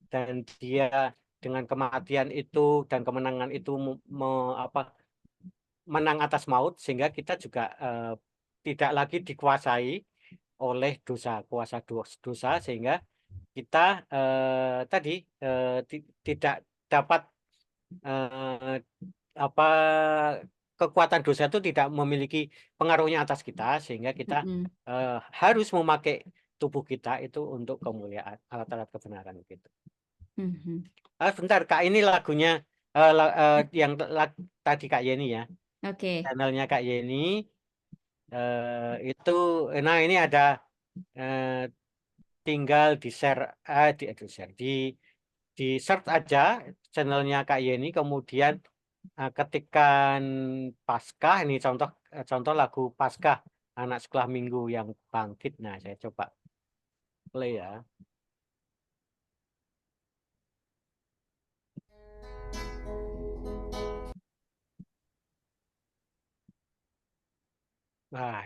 dan dia dengan kematian itu dan kemenangan itu menang atas maut sehingga kita juga tidak lagi dikuasai oleh dosa kuasa dosa sehingga kita tadi tidak dapat eh, apa kekuatan dosa itu tidak memiliki pengaruhnya atas kita sehingga kita mm-mm, harus memakai tubuh kita itu untuk kemuliaan alat-alat kebenaran gitu. mhm. Bentar Kak ini lagunya yang tadi Kak Yeni ya Oke. channelnya Kak Yeni itu nah ini ada eh, tinggal di share di share di search aja channelnya Kak Yeni kemudian ketikkan Paskah ini contoh lagu Paskah anak sekolah minggu yang bangkit. Nah, saya coba play ya. Wah,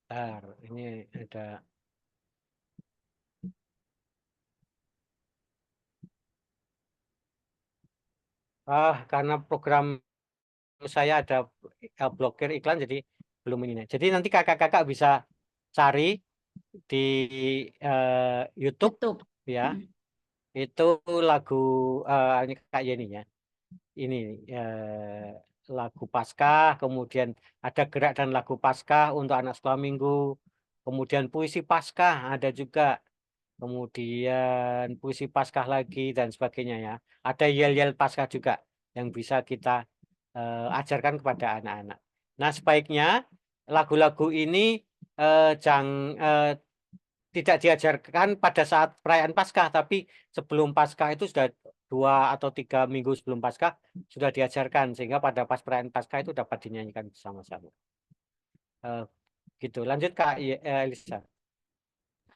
bentar. Ini ada karena program saya ada blokir iklan jadi belum ini. Jadi nanti kakak-kakak bisa cari di YouTube YouTube. ya. Mm. itu lagu ini Kak Yeni ya. Ini lagu Paskah, kemudian ada gerak dan lagu Paskah untuk anak sekolah minggu, kemudian puisi Paskah ada juga, kemudian puisi Paskah lagi dan sebagainya ya. Ada yel-yel Paskah juga yang bisa kita ajarkan kepada anak-anak. Nah, sebaiknya lagu-lagu ini tidak diajarkan pada saat perayaan Paskah, tapi sebelum Paskah itu sudah 2 atau 3 minggu sebelum Paskah sudah diajarkan, sehingga pada pas perayaan Paskah itu dapat dinyanyikan bersama-sama. Gitu. Lanjut Kak Elisa.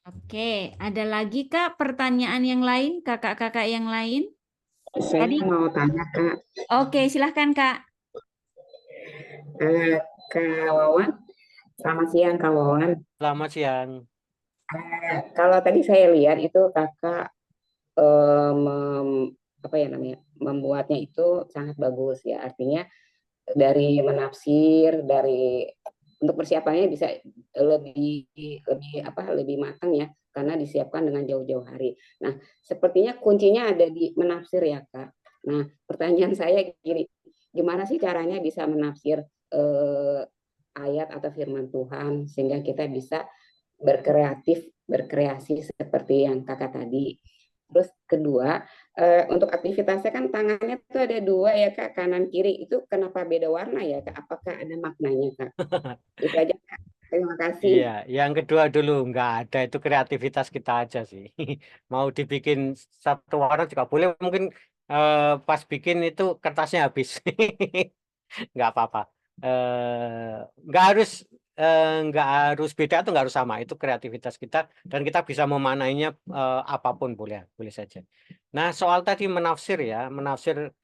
Oke, ada lagi Kak pertanyaan yang lain, kakak-kakak yang lain? Saya Tadi, mau tanya Kak, oke silahkan Kak. Kak Wawan, selamat siang Kak Wawan. Selamat siang. Kalau tadi saya lihat itu Kakak apa ya namanya, membuatnya itu sangat bagus ya. Artinya dari menafsir, dari untuk persiapannya bisa lebih lebih matang ya, karena disiapkan dengan jauh-jauh hari. Nah, sepertinya kuncinya ada di menafsir ya Kak. Nah, pertanyaan saya gini, gimana sih caranya bisa menafsir ayat atau firman Tuhan sehingga kita bisa berkreasi seperti yang Kakak tadi. Terus kedua, untuk aktivitasnya kan tangannya tuh ada dua ya Kak, kanan kiri. Itu kenapa beda warna ya Kak? Apakah ada maknanya Kak? Itu aja Kak. Terima kasih. Iya, yang kedua dulu nggak ada, itu kreativitas kita aja sih. Mau dibikin satu warna juga boleh, mungkin pas bikin itu kertasnya habis. Nggak apa-apa. Nggak harus nggak harus beda atau nggak harus sama, itu kreativitas kita dan kita bisa memaknainya apapun boleh boleh saja. Nah, soal tadi menafsir ya, menafsir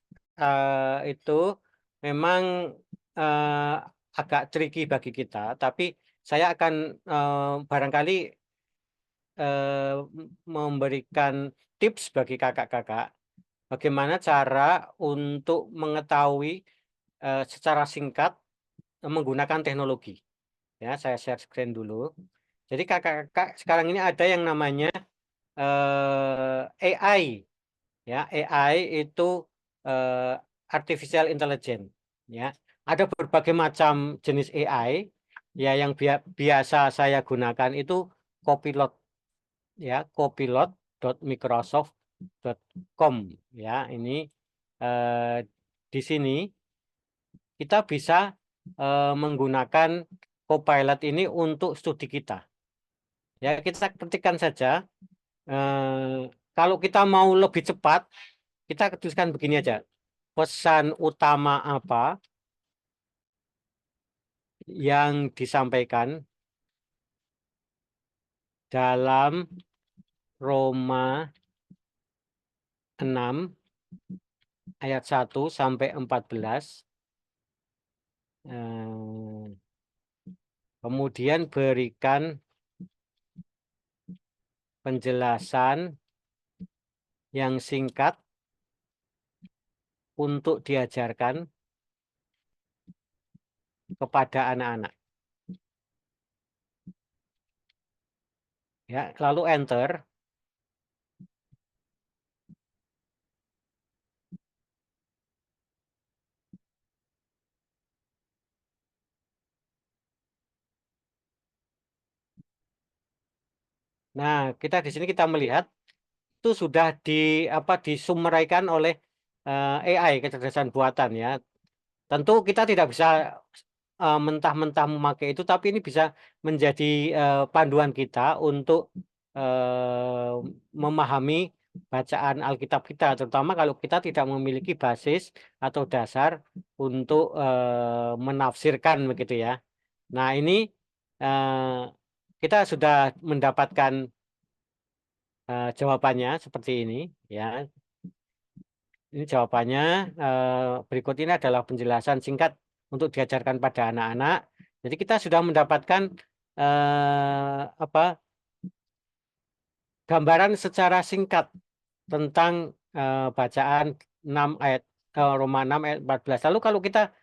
itu memang agak tricky bagi kita, tapi saya akan barangkali memberikan tips bagi kakak-kakak bagaimana cara untuk mengetahui secara singkat menggunakan teknologi. Ya, saya share screen dulu. Jadi kakak-kakak sekarang ini ada yang namanya AI. Ya, AI itu artificial intelligence. Ya, ada berbagai macam jenis AI. Ya, yang biasa saya gunakan itu Copilot. Ya, copilot.microsoft.com. Ya, ini di sini kita bisa menggunakan Copilot ini untuk studi kita. Ya, kita ketikkan saja. Kalau kita mau lebih cepat, kita tuliskan begini aja. Pesan utama apa yang disampaikan dalam Roma 6 ayat 1 sampai 14. Kemudian berikan penjelasan yang singkat untuk diajarkan kepada anak-anak. Ya, lalu enter. Nah, kita di sini kita melihat itu sudah disummarikan oleh AI, kecerdasan buatan ya. Tentu kita tidak bisa mentah-mentah memakai itu, tapi ini bisa menjadi panduan kita untuk memahami bacaan Alkitab kita, terutama kalau kita tidak memiliki basis atau dasar untuk menafsirkan begitu ya. Nah, ini kita sudah mendapatkan jawabannya seperti ini ya. Ini jawabannya. Berikut ini adalah penjelasan singkat untuk diajarkan pada anak-anak. Jadi kita sudah mendapatkan gambaran secara singkat tentang bacaan 6 ayat Roma 6 ayat 14. Lalu kalau kita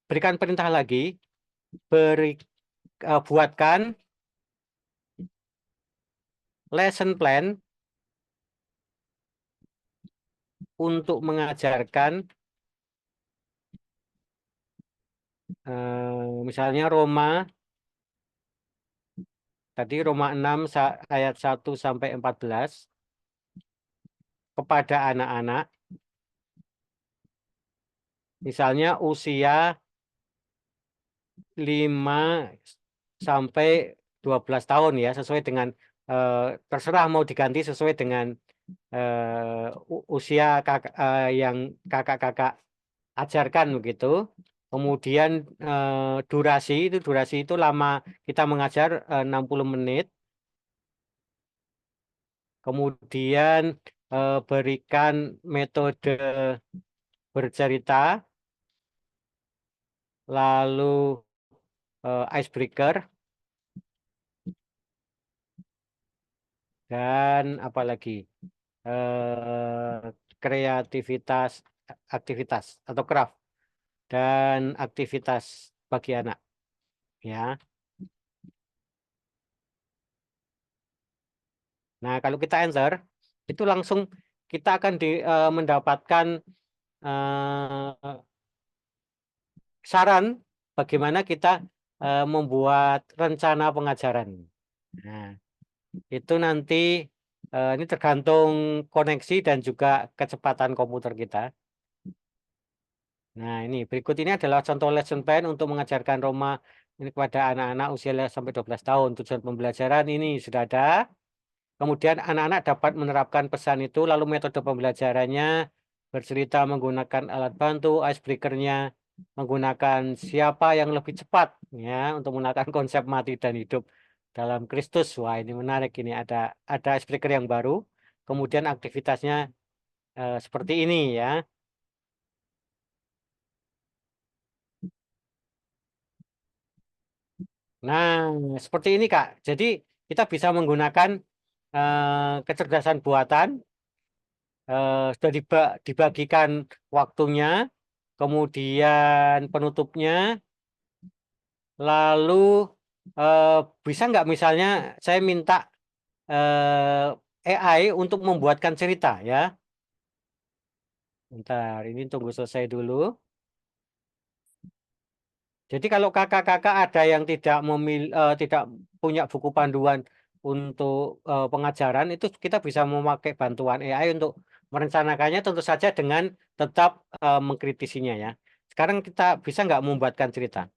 berikan perintah lagi, buatkan lesson plan untuk mengajarkan misalnya Roma 6 ayat 1 sampai 14 kepada anak-anak, misalnya usia 5 sampai 12 tahun ya, sesuai dengan terserah mau diganti sesuai dengan usia yang kakak-kakak ajarkan begitu. Kemudian durasi itu lama, kita mengajar 60 menit. Kemudian berikan metode bercerita, lalu icebreaker, dan apa lagi? Kreativitas, aktivitas atau craft, dan aktivitas bagi anak. Ya. Nah, kalau kita enter, itu langsung kita akan mendapatkan saran bagaimana kita membuat rencana pengajaran. Nah, itu nanti ini tergantung koneksi dan juga kecepatan komputer kita. Nah, ini berikut ini adalah contoh lesson plan untuk mengajarkan Roma ini kepada anak-anak usia sampai 12 tahun. Tujuan pembelajaran ini sudah ada. Kemudian anak-anak dapat menerapkan pesan itu, lalu metode pembelajarannya bercerita menggunakan alat bantu, icebreaker-nya menggunakan siapa yang lebih cepat ya untuk menggunakan konsep mati dan hidup dalam Kristus. Wah, ini menarik, ini ada icebreaker yang baru. Kemudian aktivitasnya seperti ini ya. Nah, seperti ini Kak. Jadi kita bisa menggunakan kecerdasan buatan, sudah dibagikan waktunya, kemudian penutupnya, lalu bisa nggak misalnya saya minta AI untuk membuatkan cerita ya. Bentar, ini tunggu selesai dulu. Jadi kalau kakak-kakak ada yang tidak punya buku panduan untuk pengajaran, itu kita bisa memakai bantuan AI untuk merencanakannya, tentu saja dengan tetap mengkritisinya ya. Sekarang kita bisa nggak membuatkan cerita?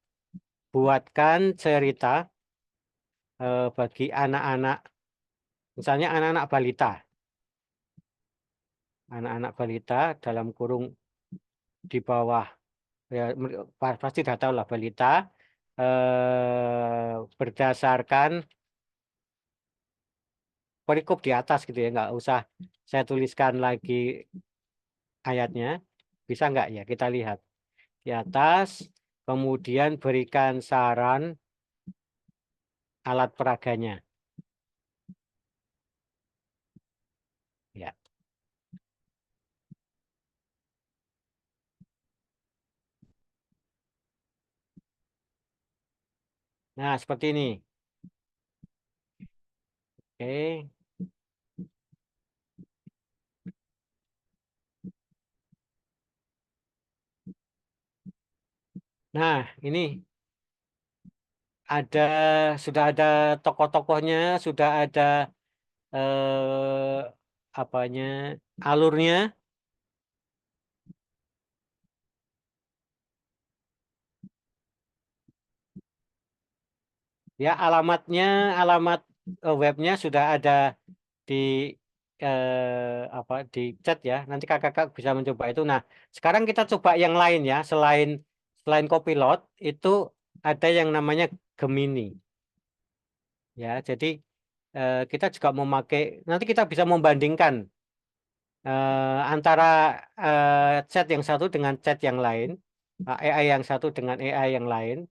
Buatkan cerita bagi anak-anak, misalnya anak-anak balita. Anak-anak balita dalam kurung di bawah, ya pasti sudah tahu lah balita, berdasarkan perikop di atas gitu ya, nggak usah saya tuliskan lagi ayatnya, bisa nggak ya, kita lihat di atas, kemudian berikan saran alat peraganya ya. Nah, seperti ini. Oke. Nah, ini sudah ada tokoh-tokohnya, sudah ada apanya, alurnya. Ya, alamat webnya sudah ada di di chat ya. Nanti kakak-kakak bisa mencoba itu. Nah, sekarang kita coba yang lain ya. Selain Copilot itu ada yang namanya Gemini. Ya, jadi kita juga memakai. Nanti kita bisa membandingkan antara chat yang satu dengan chat yang lain, AI yang satu dengan AI yang lain.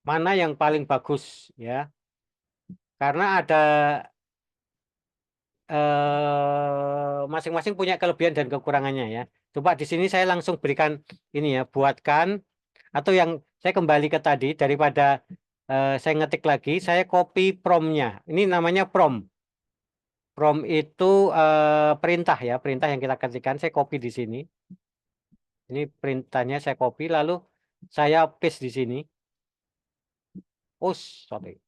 Mana yang paling bagus ya? Karena ada masing-masing punya kelebihan dan kekurangannya ya. Coba di sini saya langsung berikan ini ya, buatkan, atau yang saya kembali ke tadi, daripada saya ngetik lagi, saya copy promnya. Ini namanya prom. From itu perintah ya, perintah yang kita ketikkan. Saya copy di sini. Ini perintahnya saya copy, lalu saya paste di sini. Oh, sorry.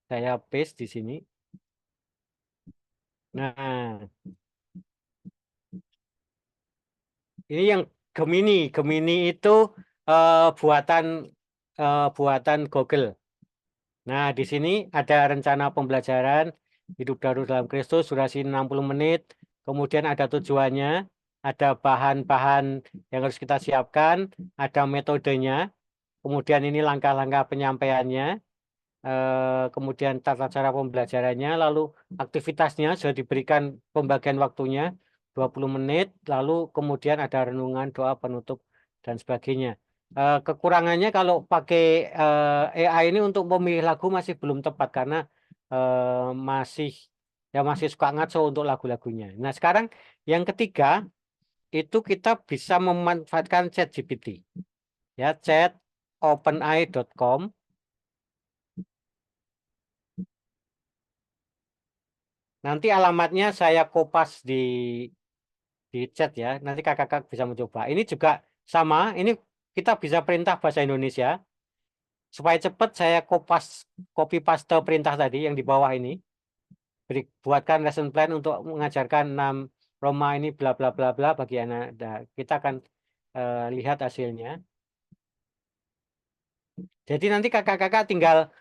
Saya paste di sini. Nah, ini yang Gemini. Gemini itu buatan Google. Nah, di sini ada rencana pembelajaran hidup baru dalam Kristus, durasi 60 menit. Kemudian ada tujuannya, ada bahan-bahan yang harus kita siapkan, ada metodenya. Kemudian ini langkah-langkah penyampaiannya. Kemudian tata cara pembelajarannya, lalu aktivitasnya sudah diberikan pembagian waktunya 20 menit, lalu kemudian ada renungan, doa penutup, dan sebagainya. Kekurangannya kalau pakai AI ini untuk memilih lagu masih belum tepat karena masih suka ngaco untuk lagu-lagunya. Nah, sekarang yang ketiga itu kita bisa memanfaatkan ChatGPT. Ya, chat openai.com. Nanti alamatnya saya kopas di chat ya. Nanti kakak-kakak bisa mencoba. Ini juga sama. Ini kita bisa perintah bahasa Indonesia. Supaya cepat saya copy paste perintah tadi yang di bawah ini. Buatkan lesson plan untuk mengajarkan 6 Roma ini bla bla bla bla bagi anak. Nah, kita akan lihat hasilnya. Jadi nanti kakak-kakak tinggal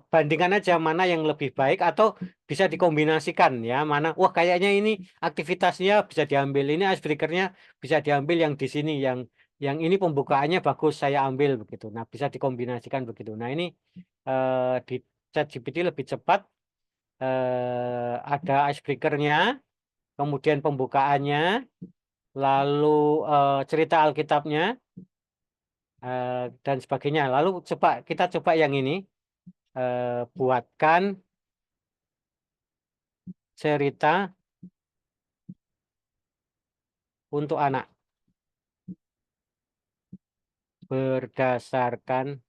bandingkan aja mana yang lebih baik atau bisa dikombinasikan ya, mana wah kayaknya ini aktivitasnya bisa diambil, ini icebreaker-nya bisa diambil yang di sini, yang ini pembukaannya bagus saya ambil begitu. Nah, bisa dikombinasikan begitu. Nah, ini di ChatGPT lebih cepat, ada icebreaker-nya, kemudian pembukaannya, lalu cerita Alkitabnya, dan sebagainya. Lalu kita coba yang ini, buatkan cerita untuk anak berdasarkan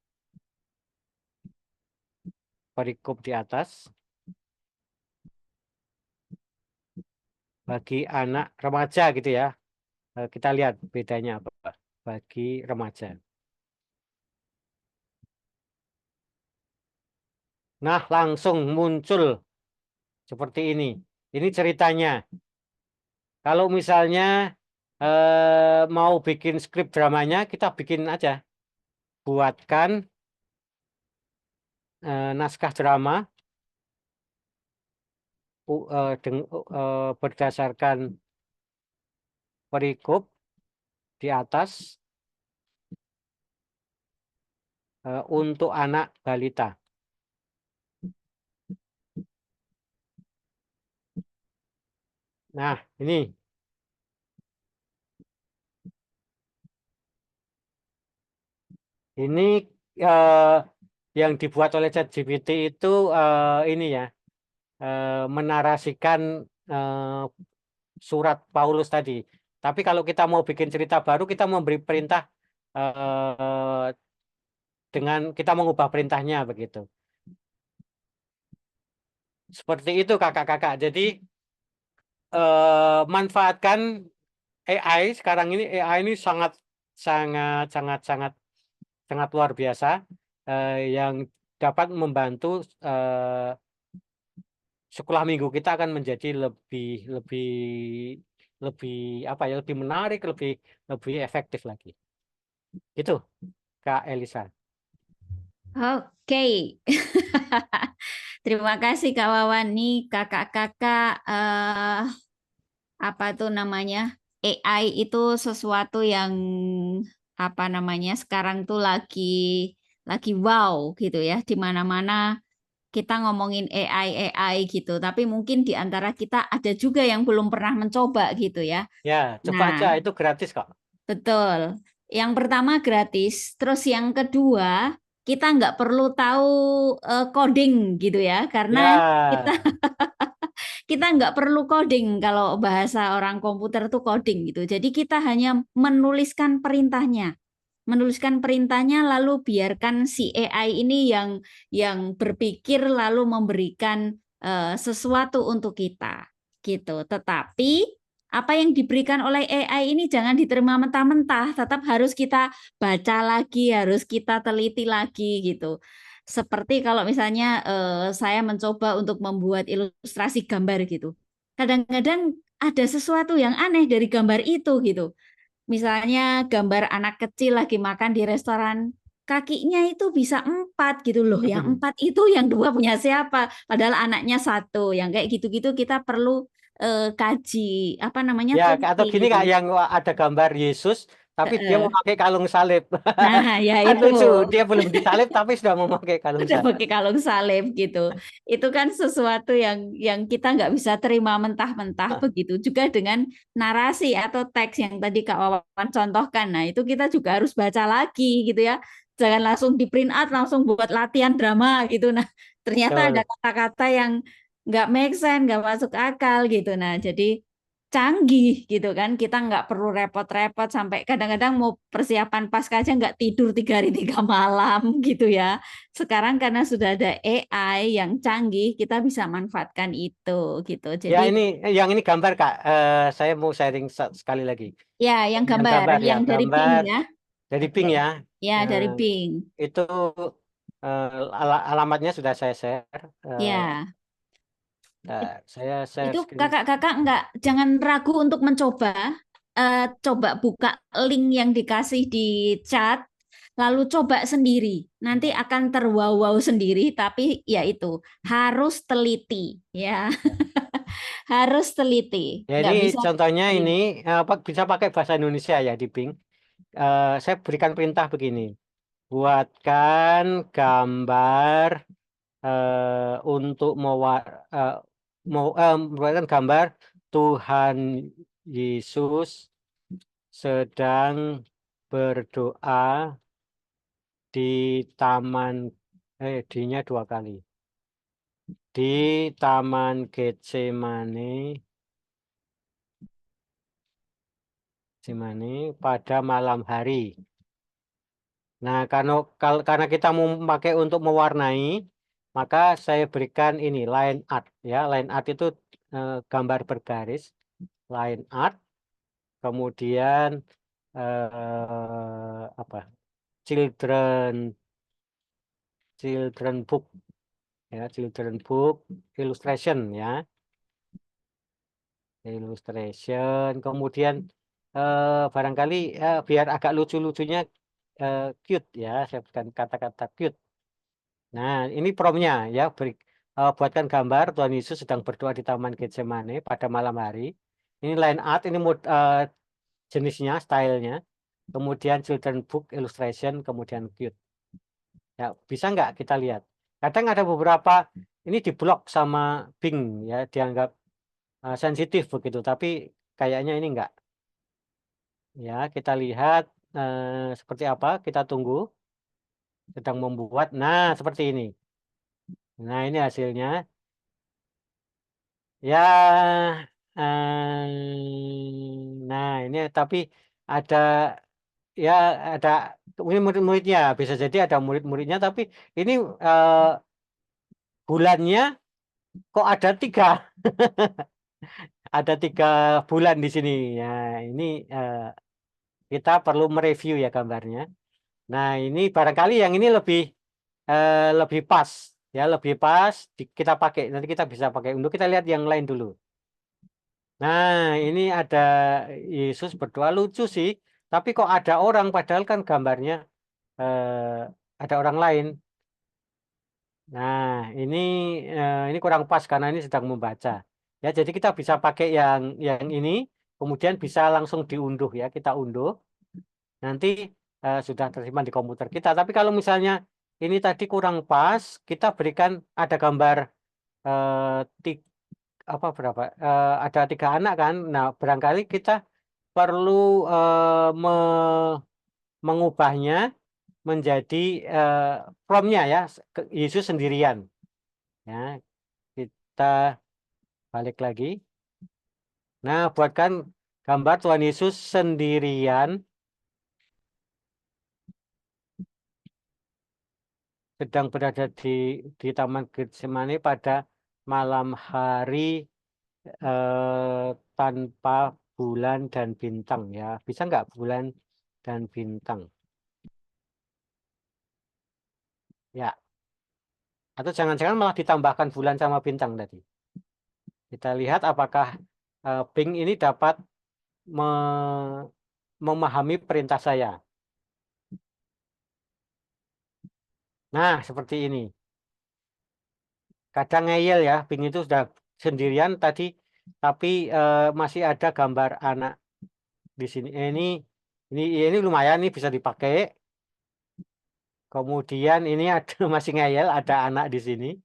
perikop di atas bagi anak remaja gitu ya. Kita lihat bedanya apa bagi remaja. Nah, langsung muncul seperti ini. Ini ceritanya. Kalau misalnya mau bikin skrip dramanya, kita bikin aja. Buatkan naskah drama berdasarkan perikop di atas untuk anak balita. Nah, ini yang dibuat oleh ChatGPT itu ini ya, menarasikan surat Paulus tadi. Tapi kalau kita mau bikin cerita baru, kita memberi perintah dengan kita mengubah perintahnya begitu. Seperti itu kakak-kakak. Jadi manfaatkan AI sekarang ini. AI ini sangat luar biasa, yang dapat membantu sekolah minggu kita akan menjadi lebih menarik, lebih efektif lagi. Itu Kak Elisa. Oke. Terima kasih Kak Wawan. Nih kakak-kakak apa tuh namanya? AI itu sesuatu yang apa namanya? Sekarang tuh lagi wow gitu ya. Di mana-mana kita ngomongin AI gitu. Tapi mungkin di antara kita ada juga yang belum pernah mencoba gitu ya. Ya, coba Nah, aja, itu gratis kok. betul. Yang pertama gratis, terus yang kedua kita nggak perlu tahu coding gitu ya, karena Ya. kita kita nggak perlu coding kalau bahasa orang komputer tuh coding gitu. Jadi kita hanya menuliskan perintahnya. Menuliskan perintahnya lalu biarkan si AI ini yang berpikir lalu memberikan sesuatu untuk kita gitu. Tetapi apa yang diberikan oleh AI ini jangan diterima mentah-mentah, tetap harus kita baca lagi, harus kita teliti lagi gitu. Seperti kalau misalnya saya mencoba untuk membuat ilustrasi gambar gitu. Kadang-kadang ada sesuatu yang aneh dari gambar itu gitu. Misalnya gambar anak kecil lagi makan di restoran, kakinya itu bisa 4 gitu loh. Yang 4 itu yang 2 punya siapa? Padahal anaknya 1. Yang kayak gitu-gitu kita perlu kaji, apa namanya, Ya, atau teliti gini gitu. Kak, yang ada gambar Yesus, tapi dia Heeh. memakai kalung salib. Nah, ya Kan itu. lucu, dia belum disalib tapi sudah memakai kalung Udah salib. pakai kalung salib gitu. Itu kan sesuatu yang kita nggak bisa terima mentah-mentah begitu. Juga dengan narasi atau teks yang tadi Kak Wawan contohkan. Nah, itu kita juga harus baca lagi gitu ya. Jangan langsung di print out, langsung buat latihan drama gitu. Nah, ternyata ada Betul. kata-kata yang nggak make sense, nggak masuk akal gitu. Nah, jadi canggih gitu kan, kita nggak perlu repot-repot sampai kadang-kadang mau persiapan pasca aja nggak tidur 3 hari 3 malam gitu ya. Sekarang karena sudah ada AI yang canggih, kita bisa manfaatkan itu gitu. Ya, Jadi yang ini gambar Kak. Saya mau sharing sekali lagi. ya yang Yang gambar, gambar ya, yang dari Bing gambar ya, dari Bing ya. ya dari Eh, Bing. itu alamatnya sudah saya share. Ya, Saya share itu screen. kakak-kakak nggak jangan ragu untuk mencoba. Coba buka link yang dikasih di chat, lalu coba sendiri. Nanti akan terwow-wow sendiri, tapi ya itu harus teliti, ya harus teliti. Ya, Nggak ini bisa. contohnya ini bisa pakai bahasa Indonesia ya di Bing. Saya berikan perintah begini. Buatkan gambar untuk buatkan gambar Tuhan Yesus sedang berdoa di taman D-nya 2 kali. Di Taman Getsemani pada malam hari. Nah, karena kita mau pakai untuk mewarnai, maka saya berikan ini line art ya. Line art itu gambar bergaris, line art, kemudian apa? Children book ya, children book illustration ya. Illustration, kemudian barangkali biar agak lucu-lucunya cute ya, saya berikan kata-kata cute. Nah, ini promnya ya, buatkan gambar Tuhan Yesus sedang berdoa di Taman Getsemani pada malam hari. Ini line art, ini jenisnya, stylenya. Kemudian children book illustration, kemudian cute. Ya, bisa nggak kita lihat? Kadang ada beberapa ini diblok sama Bing ya, dianggap sensitif begitu, tapi kayaknya ini enggak. Ya, kita lihat seperti apa, kita tunggu. Sedang membuat, nah seperti ini. Nah, ini hasilnya. Ya, nah ini tapi ada ya ada ini murid-muridnya, bisa jadi ada murid-muridnya, tapi ini bulannya kok ada 3. Ada 3 bulan di sini. Ya, ini kita perlu mereview ya gambarnya. Nah, ini barangkali yang ini lebih pas ya, lebih pas kita pakai. Nanti kita bisa pakai untuk kita lihat yang lain dulu. Nah, ini ada Yesus berdoa, lucu sih. Tapi kok ada orang padahal kan gambarnya ada orang lain. Nah, ini kurang pas karena ini sedang membaca. Ya, jadi kita bisa pakai yang ini, kemudian bisa langsung diunduh ya, kita unduh. Nanti sudah tersimpan di komputer kita. Tapi kalau misalnya ini tadi kurang pas, kita berikan ada gambar berapa? Ada 3 anak kan. Nah, barangkali kita perlu mengubahnya menjadi promnya ya, Yesus sendirian. Ya, kita Balik lagi. Nah, buatkan gambar Tuhan Yesus sendirian sedang berada di Taman Getsemani pada malam hari tanpa bulan dan bintang ya. Bisa nggak bulan dan bintang? Ya. Atau jangan-jangan malah ditambahkan bulan sama bintang tadi. Kita lihat apakah Bing ini dapat memahami perintah saya. Nah, seperti ini. Kadang ngeyel ya, Bing itu sudah sendirian tadi, tapi masih ada gambar anak di sini. Ini lumayan nih bisa dipakai. Kemudian ini ada masih ngeyel, ada anak di sini.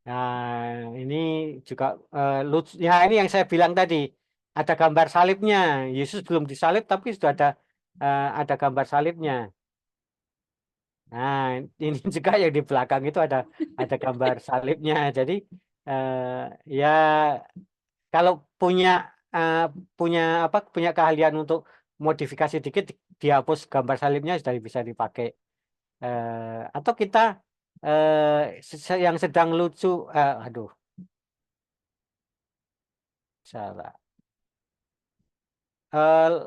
Nah, ini juga lucu. Ya, ini yang saya bilang tadi. Ada gambar salibnya. Yesus belum disalib, tapi sudah ada gambar salibnya. Nah, ini juga yang di belakang itu ada gambar salibnya. Jadi ya kalau punya keahlian untuk modifikasi dikit, dihapus gambar salibnya sudah bisa dipakai. Atau kita yang sedang lucu, aduh, salah.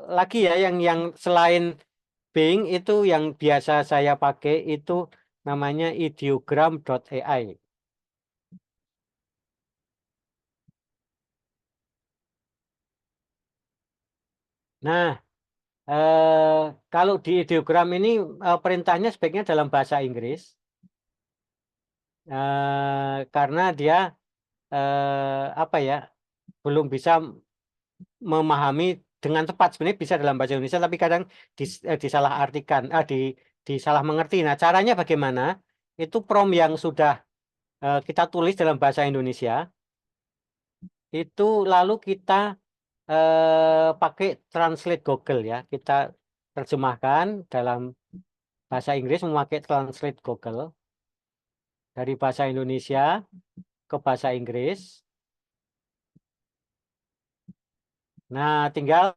Lagi ya yang selain Bing itu yang biasa saya pakai itu namanya ideogram.ai. Nah, kalau di ideogram ini perintahnya sebaiknya dalam bahasa Inggris karena dia apa ya belum bisa memahami dengan tepat. Sebenarnya bisa dalam bahasa Indonesia tapi kadang disalahartikan, disalah mengerti. Nah, caranya bagaimana? Itu prompt yang sudah kita tulis dalam bahasa Indonesia itu lalu kita pakai Translate Google ya. Kita terjemahkan dalam bahasa Inggris memakai Translate Google dari bahasa Indonesia ke bahasa Inggris. Nah, tinggal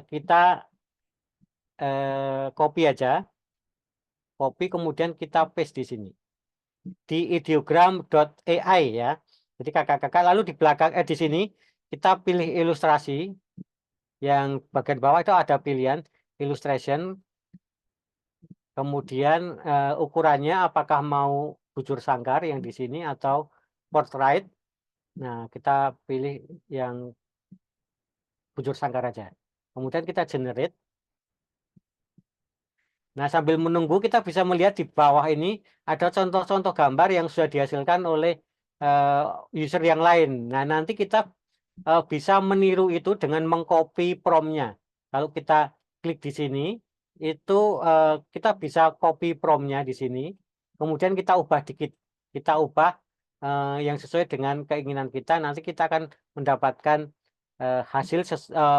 kita copy aja. Copy kemudian kita paste di sini. Di ideogram.ai ya. Jadi kakak-kakak lalu di belakang di sini kita pilih ilustrasi. Yang bagian bawah itu ada pilihan illustration. Kemudian ukurannya apakah mau bujur sangkar yang di sini atau portrait. Nah, kita pilih yang bujur sangkar aja. Kemudian kita generate. Nah, sambil menunggu kita bisa melihat di bawah ini ada contoh-contoh gambar yang sudah dihasilkan oleh user yang lain. Nah, nanti kita bisa meniru itu dengan mengcopy prompt-nya. Kalau kita klik di sini, itu kita bisa copy prompt-nya di sini. Kemudian kita ubah dikit. Kita ubah yang sesuai dengan keinginan kita. Nanti kita akan mendapatkan hasil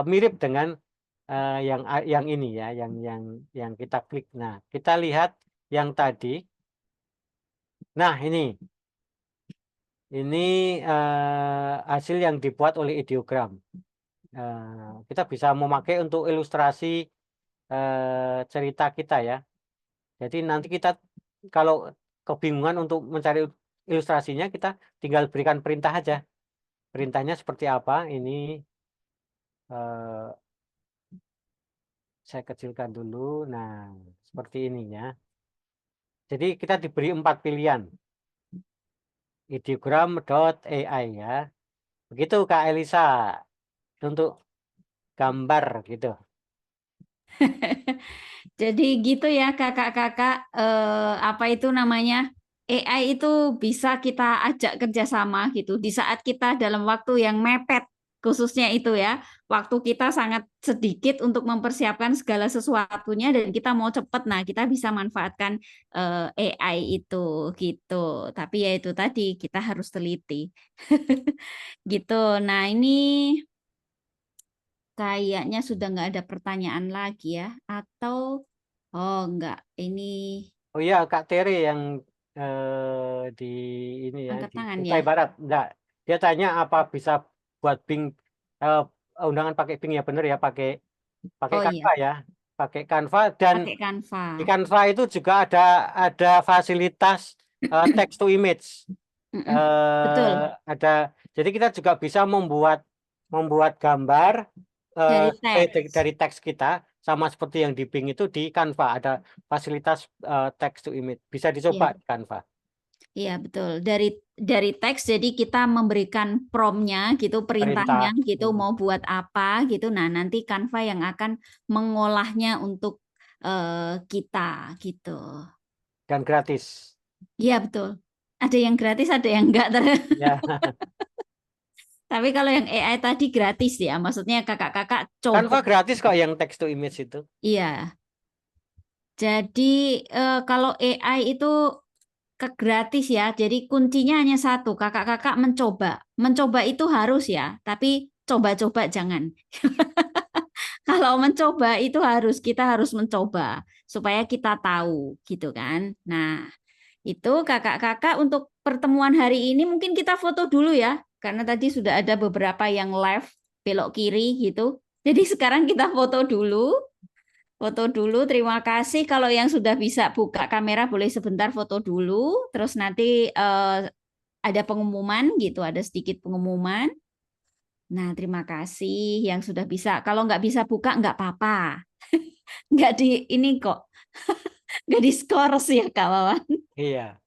mirip dengan yang ini ya, yang kita klik. Nah, kita lihat yang tadi. Nah, ini hasil yang dibuat oleh ideogram. Kita bisa memakai untuk ilustrasi cerita kita ya. Jadi nanti kita kalau kebingungan untuk mencari ilustrasinya, kita tinggal berikan perintah aja. Perintahnya seperti apa? Ini saya kecilkan dulu. Nah, seperti ini ya. Jadi kita diberi 4 pilihan. Ideogram.ai ya. Begitu Kak Elisa untuk gambar gitu. Jadi gitu ya kakak-kakak, apa itu namanya, AI itu bisa kita ajak kerjasama gitu di saat kita dalam waktu yang mepet, khususnya itu ya, waktu kita sangat sedikit untuk mempersiapkan segala sesuatunya dan kita mau cepat, nah kita bisa manfaatkan AI itu gitu. Tapi ya itu tadi kita harus teliti gitu. Nah ini kayaknya sudah nggak ada pertanyaan lagi ya, atau oh enggak, ini Oh iya Kak Tere yang di ini ya, Angkat di tangan Kutai ya. Barat. Enggak. Dia tanya apa bisa buat Bing undangan pakai Bing, ya bener ya, pakai Oh iya, Canva ya. Pakai Canva, dan pakai Canva. di Canva itu juga ada fasilitas text to image. Mm-mm. Betul, Ada, jadi kita juga bisa membuat gambar dari dari teks. teks kita, sama seperti yang di Bing itu di Canva ada fasilitas text to image. Bisa dicoba Iya. di Canva. Iya betul, dari teks jadi kita memberikan prompt-nya gitu, Perintah. perintahnya gitu, mau buat apa gitu. Nah nanti Canva yang akan mengolahnya untuk kita gitu. Dan gratis. Iya betul. Ada yang gratis, ada yang enggak. Ya, Tapi kalau yang AI tadi gratis ya, maksudnya kakak-kakak coba. Canva gratis kok yang text to image itu. Iya. Jadi kalau AI itu gratis ya. Jadi kuncinya hanya satu, kakak-kakak mencoba. Mencoba itu harus ya, tapi coba-coba jangan. Kalau mencoba itu kita harus mencoba supaya kita tahu gitu kan. Nah, itu kakak-kakak untuk pertemuan hari ini mungkin kita foto dulu ya, karena tadi sudah ada beberapa yang live belok kiri gitu. Jadi sekarang kita foto dulu. Foto dulu, terima kasih. Kalau yang sudah bisa buka kamera boleh sebentar foto dulu. Terus nanti ada pengumuman gitu, ada sedikit pengumuman. Nah, terima kasih yang sudah bisa. Kalau nggak bisa buka, nggak apa-apa. Nggak di ini kok, nggak diskors ya Kak Wawan. Iya.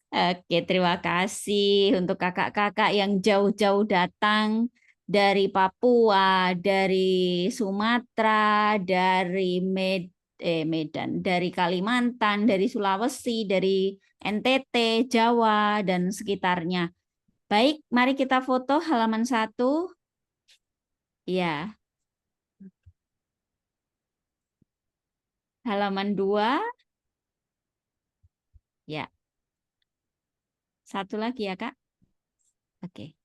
Oke, terima kasih untuk kakak-kakak yang jauh-jauh datang dari Papua, dari Sumatera, dari Medan, dari Kalimantan, dari Sulawesi, dari NTT, Jawa, dan sekitarnya. Baik, mari kita foto halaman 1. Ya, halaman 2. Ya, satu lagi ya, Kak. Oke.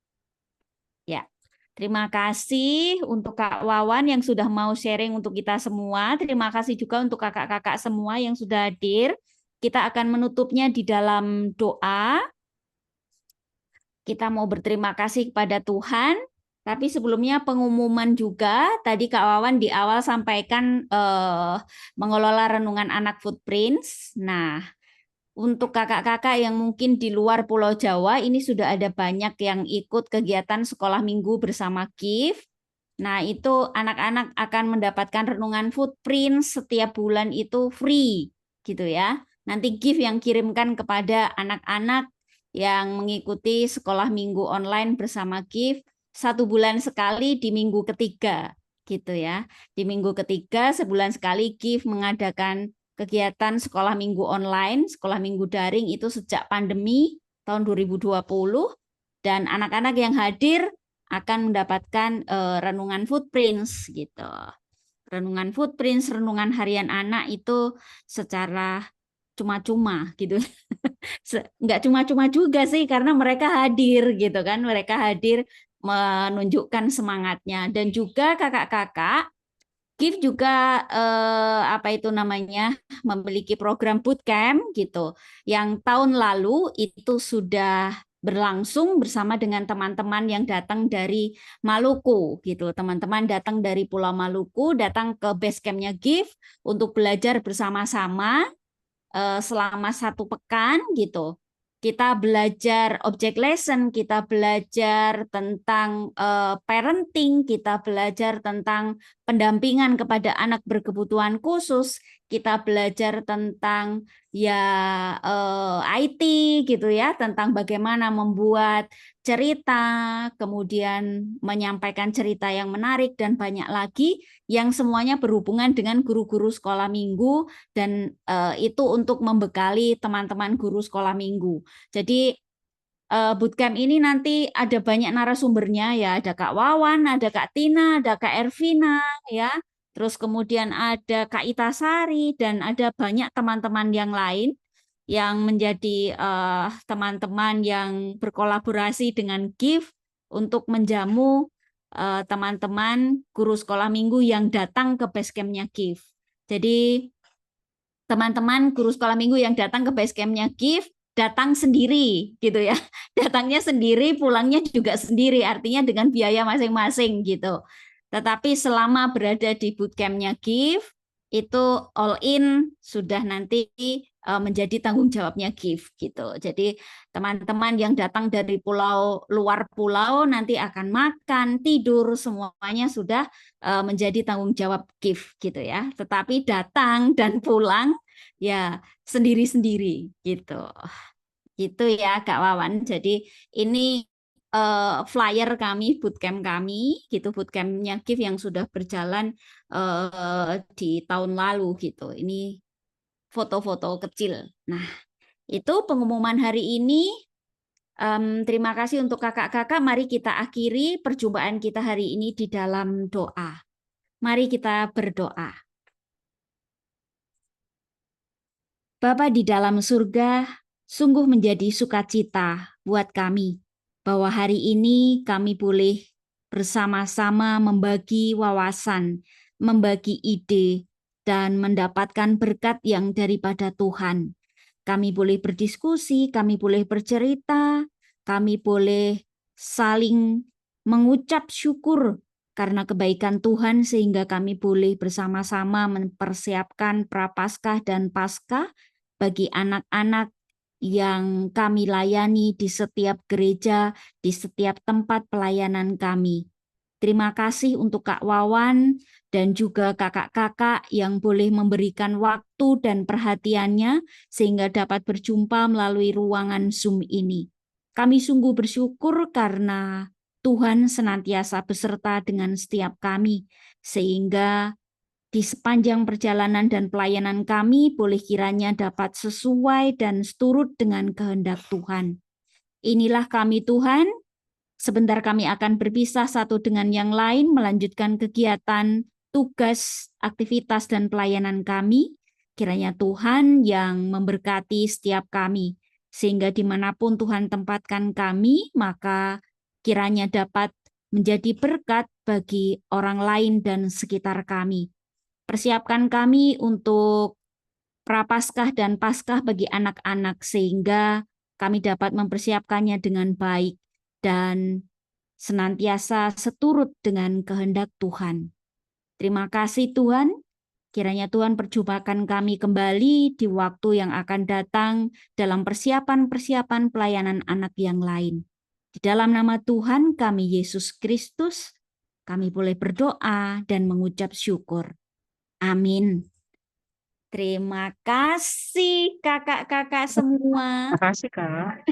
Ya, terima kasih untuk Kak Wawan yang sudah mau sharing untuk kita semua. Terima kasih juga untuk kakak-kakak semua yang sudah hadir. Kita akan menutupnya di dalam doa. Kita mau berterima kasih kepada Tuhan. Tapi sebelumnya pengumuman juga. Tadi Kak Wawan di awal sampaikan mengelola renungan anak Footprints. Nah, untuk kakak-kakak yang mungkin di luar Pulau Jawa, ini sudah ada banyak yang ikut kegiatan sekolah minggu bersama GIF. Nah, itu anak-anak akan mendapatkan renungan footprint setiap bulan itu free, gitu ya. Nanti GIF yang kirimkan kepada anak-anak yang mengikuti sekolah minggu online bersama GIF 1 bulan sekali di minggu ketiga, gitu ya. Di minggu ketiga, sebulan sekali GIF mengadakan kegiatan sekolah minggu online, sekolah minggu daring itu sejak pandemi tahun 2020, dan anak-anak yang hadir akan mendapatkan renungan footprints gitu. Renungan footprints, renungan harian anak itu secara cuma-cuma gitu. Nggak cuma-cuma juga sih karena mereka hadir gitu kan, mereka hadir menunjukkan semangatnya. Dan juga kakak-kakak GIF juga apa itu namanya memiliki program bootcamp gitu. Yang tahun lalu itu sudah berlangsung bersama dengan teman-teman yang datang dari Maluku gitu. Teman-teman datang dari Pulau Maluku datang ke base campnya GIF untuk belajar bersama-sama selama 1 pekan gitu. Kita belajar object lesson, kita belajar tentang parenting, kita belajar tentang pendampingan kepada anak berkebutuhan khusus, kita belajar tentang ya IT gitu ya, tentang bagaimana membuat cerita, kemudian menyampaikan cerita yang menarik dan banyak lagi yang semuanya berhubungan dengan guru-guru sekolah minggu, dan itu untuk membekali teman-teman guru sekolah minggu. Jadi bootcamp ini nanti ada banyak narasumbernya ya, ada Kak Wawan, ada Kak Tina, ada Kak Ervina ya. Terus kemudian ada Kak Itasari dan ada banyak teman-teman yang lain yang menjadi teman-teman yang berkolaborasi dengan GIF untuk menjamu teman-teman guru sekolah minggu yang datang ke basecampnya GIF. Jadi teman-teman guru sekolah minggu yang datang ke basecampnya GIF datang sendiri gitu ya. Datangnya sendiri, pulangnya juga sendiri, artinya dengan biaya masing-masing gitu. Tetapi selama berada di bootcampnya GIVE, itu all in sudah nanti menjadi tanggung jawabnya GIVE gitu. Jadi teman-teman yang datang dari luar pulau nanti akan makan, tidur, semuanya sudah menjadi tanggung jawab GIVE gitu ya. Tetapi datang dan pulang ya sendiri-sendiri gitu. Gitu ya Kak Wawan. Jadi ini flyer kami, bootcamp kami, gitu, bootcampnya GIVE yang sudah berjalan di tahun lalu gitu. Ini foto-foto kecil. Nah, itu pengumuman hari ini. Terima kasih untuk kakak-kakak. Mari kita akhiri perjumpaan kita hari ini di dalam doa. Mari kita berdoa. Bapa di dalam surga, sungguh menjadi sukacita buat kami bahwa hari ini kami boleh bersama-sama membagi wawasan, membagi ide, dan mendapatkan berkat yang daripada Tuhan. Kami boleh berdiskusi, kami boleh bercerita, kami boleh saling mengucap syukur karena kebaikan Tuhan sehingga kami boleh bersama-sama mempersiapkan Prapaskah dan Paskah bagi anak-anak yang kami layani di setiap gereja, di setiap tempat pelayanan kami. Terima kasih untuk Kak Wawan dan juga kakak-kakak yang boleh memberikan waktu dan perhatiannya sehingga dapat berjumpa melalui ruangan Zoom ini. Kami sungguh bersyukur karena Tuhan senantiasa beserta dengan setiap kami, sehingga di sepanjang perjalanan dan pelayanan kami boleh kiranya dapat sesuai dan seturut dengan kehendak Tuhan. Inilah kami Tuhan, sebentar kami akan berpisah satu dengan yang lain melanjutkan kegiatan, tugas, aktivitas, dan pelayanan kami. Kiranya Tuhan yang memberkati setiap kami, sehingga dimanapun Tuhan tempatkan kami, maka kiranya dapat menjadi berkat bagi orang lain dan sekitar kami. Persiapkan kami untuk Prapaskah dan Paskah bagi anak-anak sehingga kami dapat mempersiapkannya dengan baik dan senantiasa seturut dengan kehendak Tuhan. Terima kasih Tuhan, kiranya Tuhan perjumpakan kami kembali di waktu yang akan datang dalam persiapan-persiapan pelayanan anak yang lain. Di dalam nama Tuhan kami Yesus Kristus, kami boleh berdoa dan mengucap syukur. Amin. Terima kasih kakak-kakak semua. Terima kasih Kak.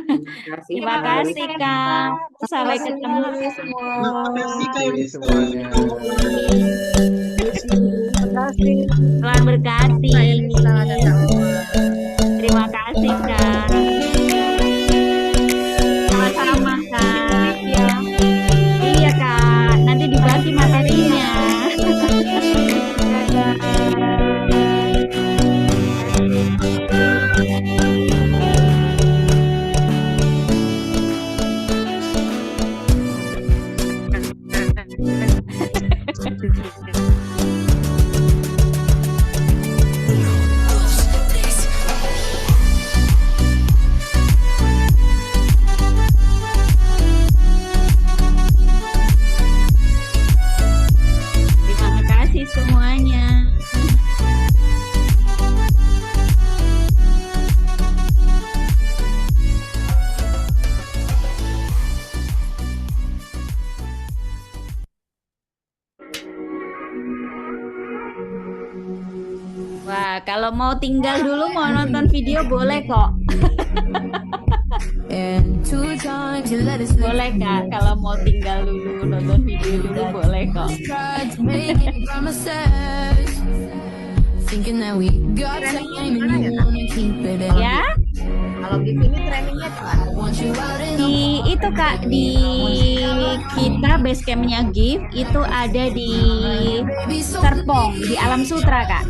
Terima kasih Kak. Sampai ketemu semua. semuanya. Terima kasih. Tuhan berkati. Terima kasih Kak. Sama-sama Kak. Ya. Iya Kak. Nanti dibagi materinya. Terima kasih semuanya. Wah, kalau mau tinggal dulu, mau nonton video boleh kok. Boleh Kak, kalau mau tinggal dulu, nonton video dulu boleh kok. Ya, Kalau di sini trainingnya di itu Kak, di kita basecampnya GIVE itu ada di Serpong, di Alam Sutra Kak.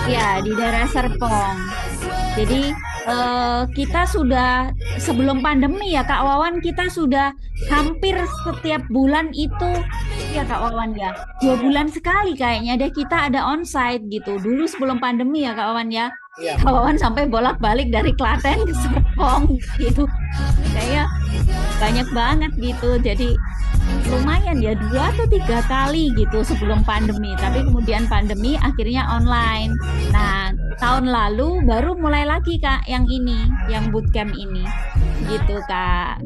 Ya, di daerah Serpong. Jadi kita sudah sebelum pandemi ya Kak Wawan, kita sudah hampir setiap bulan itu ya Kak Wawan ya, 2 bulan sekali kayaknya deh kita ada onsite gitu. Dulu sebelum pandemi ya Kak Wawan ya. Iya. Kak Wawan sampai bolak-balik dari Klaten ke Serpong gitu. Kayak banyak banget gitu. Jadi lumayan ya 2 atau 3 kali gitu sebelum pandemi. Tapi kemudian pandemi akhirnya online. Nah, tahun lalu baru mulai lagi Kak yang ini, yang bootcamp ini. Gitu Kak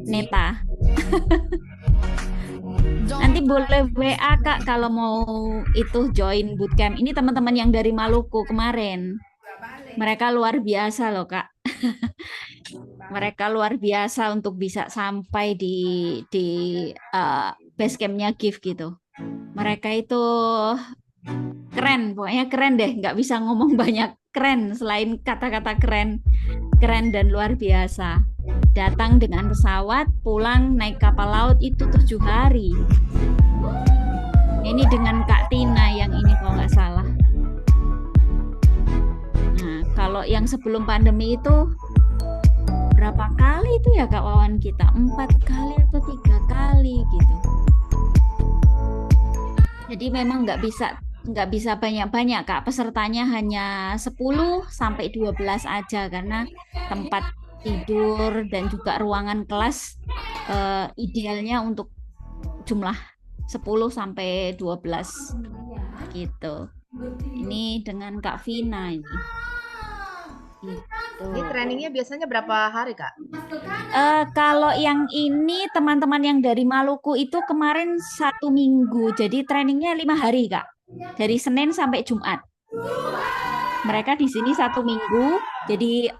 Neta. Nanti boleh WA Kak kalau mau itu join bootcamp. Ini teman-teman yang dari Maluku kemarin. Mereka luar biasa loh Kak. Mereka luar biasa untuk bisa sampai di base campnya GIF gitu. Mereka itu keren, pokoknya keren deh. Nggak bisa ngomong banyak keren selain kata-kata keren dan luar biasa. Datang dengan pesawat, pulang naik kapal laut itu 7 hari. Ini dengan Kak Tina yang ini kalau nggak salah. Nah, kalau yang sebelum pandemi itu berapa kali itu ya Kak Wawan kita? 4 kali atau 3 kali gitu. Jadi memang nggak bisa banyak-banyak Kak. Pesertanya hanya 10 sampai 12 aja karena tempat tidur dan juga ruangan kelas idealnya untuk jumlah 10 sampai 12 gitu. Ini dengan Kak Vina ini. Gitu. Ini trainingnya biasanya berapa hari, Kak? Kalau yang ini teman-teman yang dari Maluku itu kemarin 1 minggu. Jadi trainingnya 5 hari Kak. Dari Senin sampai Jumat. Mereka di sini 1 minggu. Jadi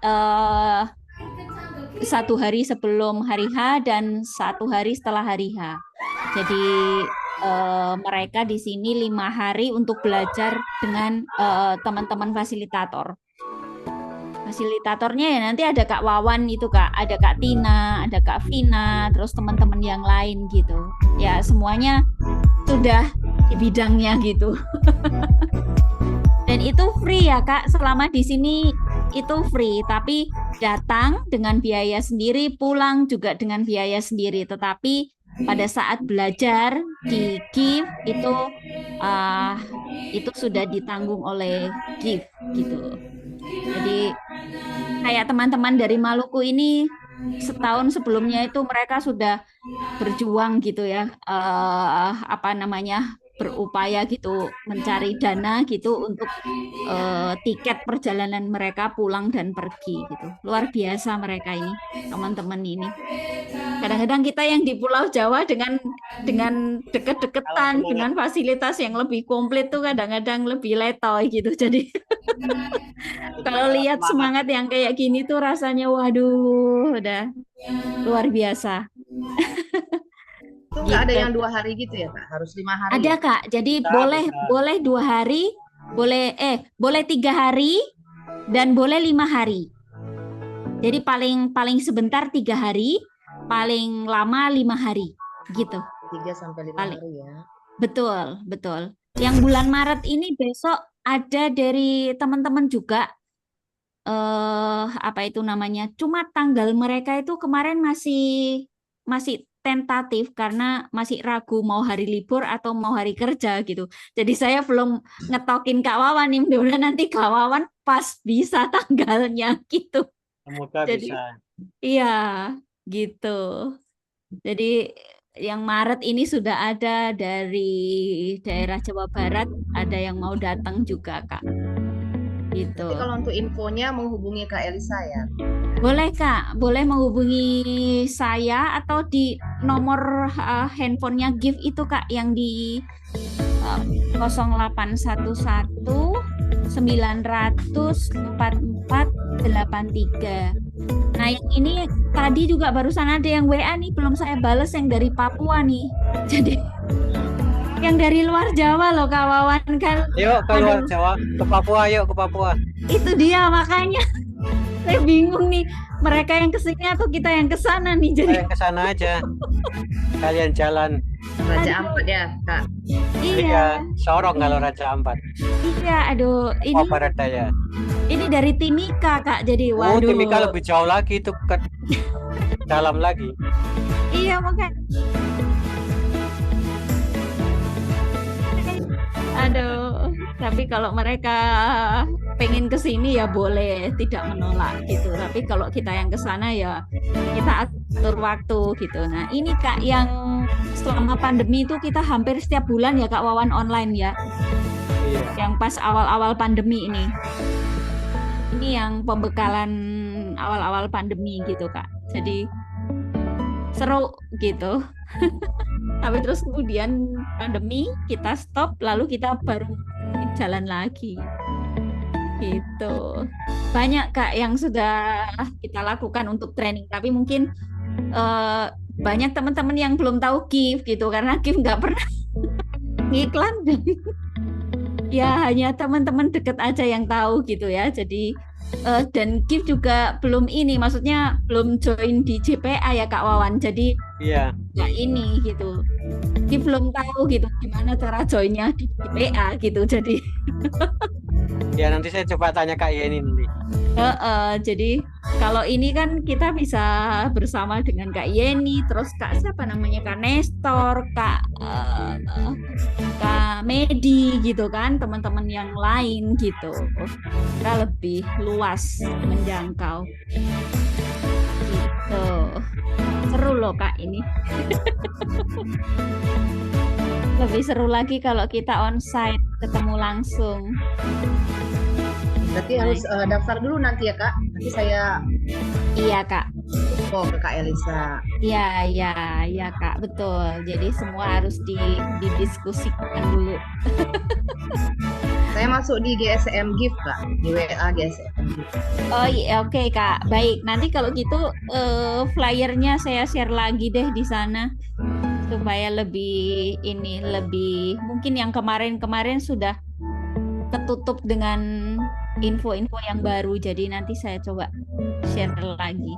1 hari sebelum hari H dan 1 hari setelah hari H. Jadi mereka di sini 5 hari untuk belajar dengan teman-teman fasilitator. Fasilitatornya ya nanti ada Kak Wawan itu Kak, ada Kak Tina, ada Kak Vina, terus teman-teman yang lain gitu. Ya semuanya sudah di bidangnya gitu. Dan itu free ya Kak, selama di sini itu free, tapi datang dengan biaya sendiri, pulang juga dengan biaya sendiri. Tetapi pada saat belajar di GIF itu sudah ditanggung oleh GIF gitu. Jadi kayak teman-teman dari Maluku ini setahun sebelumnya itu mereka sudah berjuang gitu ya, berupaya gitu mencari dana gitu untuk tiket perjalanan mereka pulang dan pergi gitu. Luar biasa mereka ini, teman-teman ini. Kadang-kadang kita yang di Pulau Jawa dengan deket-deketan dengan fasilitas yang lebih komplit tuh kadang-kadang lebih letoy gitu. Jadi kalau lihat semangat yang kayak gini tuh rasanya waduh udah luar biasa. Itu nggak ada yang 2 hari gitu ya Kak? Harus 5 hari. Ada Kak. Jadi boleh 2 hari, boleh 3 hari dan boleh 5 hari. Jadi paling sebentar 3 hari, paling lama 5 hari gitu. 3 sampai 5 hari ya. Betul. Yang bulan Maret ini besok ada dari teman-teman juga cuma tanggal mereka itu kemarin masih tentatif karena masih ragu mau hari libur atau mau hari kerja gitu. Jadi saya belum ngetokin Kak Wawan nih, mudah-mudahan nanti Kak Wawan pas bisa tanggalnya gitu. Semoga bisa. Iya, gitu. Jadi yang Maret ini sudah ada dari daerah Jawa Barat, ada yang mau datang juga Kak. Gitu. Jadi kalau untuk infonya menghubungi Kak Elisa ya. Boleh Kak, boleh menghubungi saya atau di nomor handphonenya GIF itu Kak yang di 0811 900 4483. Nah yang ini tadi juga barusan ada yang WA nih, belum saya bales yang dari Papua nih. Jadi yang dari luar Jawa loh Kak Wawan kan. Yuk ke luar Jawa, ke Papua, yuk ke Papua. Itu dia makanya saya bingung nih, mereka yang kesini atau kita yang kesana nih. Jadi Saya ke sana aja. Kalian jalan. Raja Ampat ya Kak. iya, Sorong kalau Raja Ampat. iya, aduh, Oh, Barat Daya. ini dari Timika Kak, jadi Oh, waduh. Timika lebih jauh lagi itu ke dalam lagi. Iya makanya. Aduh, Tapi kalau mereka pengen ke sini ya boleh, tidak menolak gitu. Tapi kalau kita yang ke sana ya kita atur waktu gitu. Nah, ini Kak yang selama pandemi itu kita hampir setiap bulan ya Kak Wawan online ya. Iya. Yang pas awal-awal pandemi ini. Ini yang pembekalan awal-awal pandemi gitu Kak. Jadi seru gitu. Tapi terus kemudian pandemi kita stop, lalu kita baru jalan lagi gitu. Banyak Kak yang sudah kita lakukan untuk training, tapi mungkin banyak teman-teman yang belum tahu GIF gitu, karena GIF nggak pernah ngiklan. Ya hanya teman-teman deket aja yang tahu gitu ya. Jadi dan GIF juga belum ini, maksudnya belum join di JPA ya Kak Wawan. Jadi Iya. ya ini gitu. GIF belum tahu gitu gimana cara joinnya di JPA gitu. Jadi Ya nanti saya coba tanya Kak Yeni nanti. jadi kalau ini kan kita bisa bersama dengan Kak Yeni, terus Kak siapa namanya, Kak Nestor, Kak Medi gitu kan, teman-teman yang lain gitu. Kita lebih luas menjangkau. Gitu. Seru loh Kak ini. Lebih seru lagi kalau kita onsite, ketemu langsung. Berarti harus daftar dulu nanti ya Kak. Nanti saya Iya Kak. ke Kak Elisa. Iya Kak, betul. Jadi semua harus didiskusikan dulu. Saya masuk di GSM Gift Kak, di WA GSM Gift. Oh iya, oke Kak. Baik, nanti kalau gitu flyernya saya share lagi deh di sana supaya lebih mungkin yang kemarin sudah ketutup dengan info-info yang baru. Jadi nanti saya coba share lagi.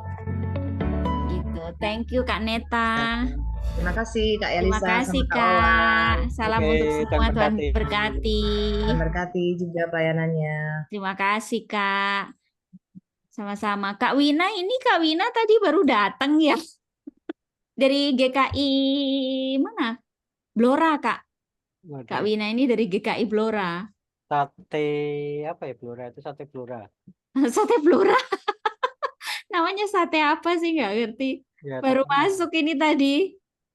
Gitu. Thank you Kak Neta. Terima kasih Kak Terima Elisa. kasih sama Kak Kak. Wawan. Salam Oke, untuk semua, Tuhan Tuhan berkati. berkati. Dan berkati juga pelayanannya. Terima kasih Kak. Sama-sama. Kak Wina tadi baru datang ya. Dari GKI mana? Blora Kak. Kak Waduh, Wina ini dari GKI Blora. sate apa ya Blora itu sate Blora. Sate Blora. Namanya sate apa sih nggak ngerti. Ya, Baru tapi masuk ini tadi.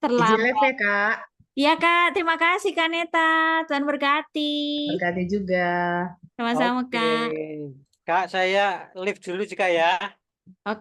Izin live Terlambat. ya Kak. Iya Kak, terima kasih Kak Neta. Tuhan berkati. Berkati juga. Sama-sama oke. Kak. Kak, saya live dulu juga ya. Oke.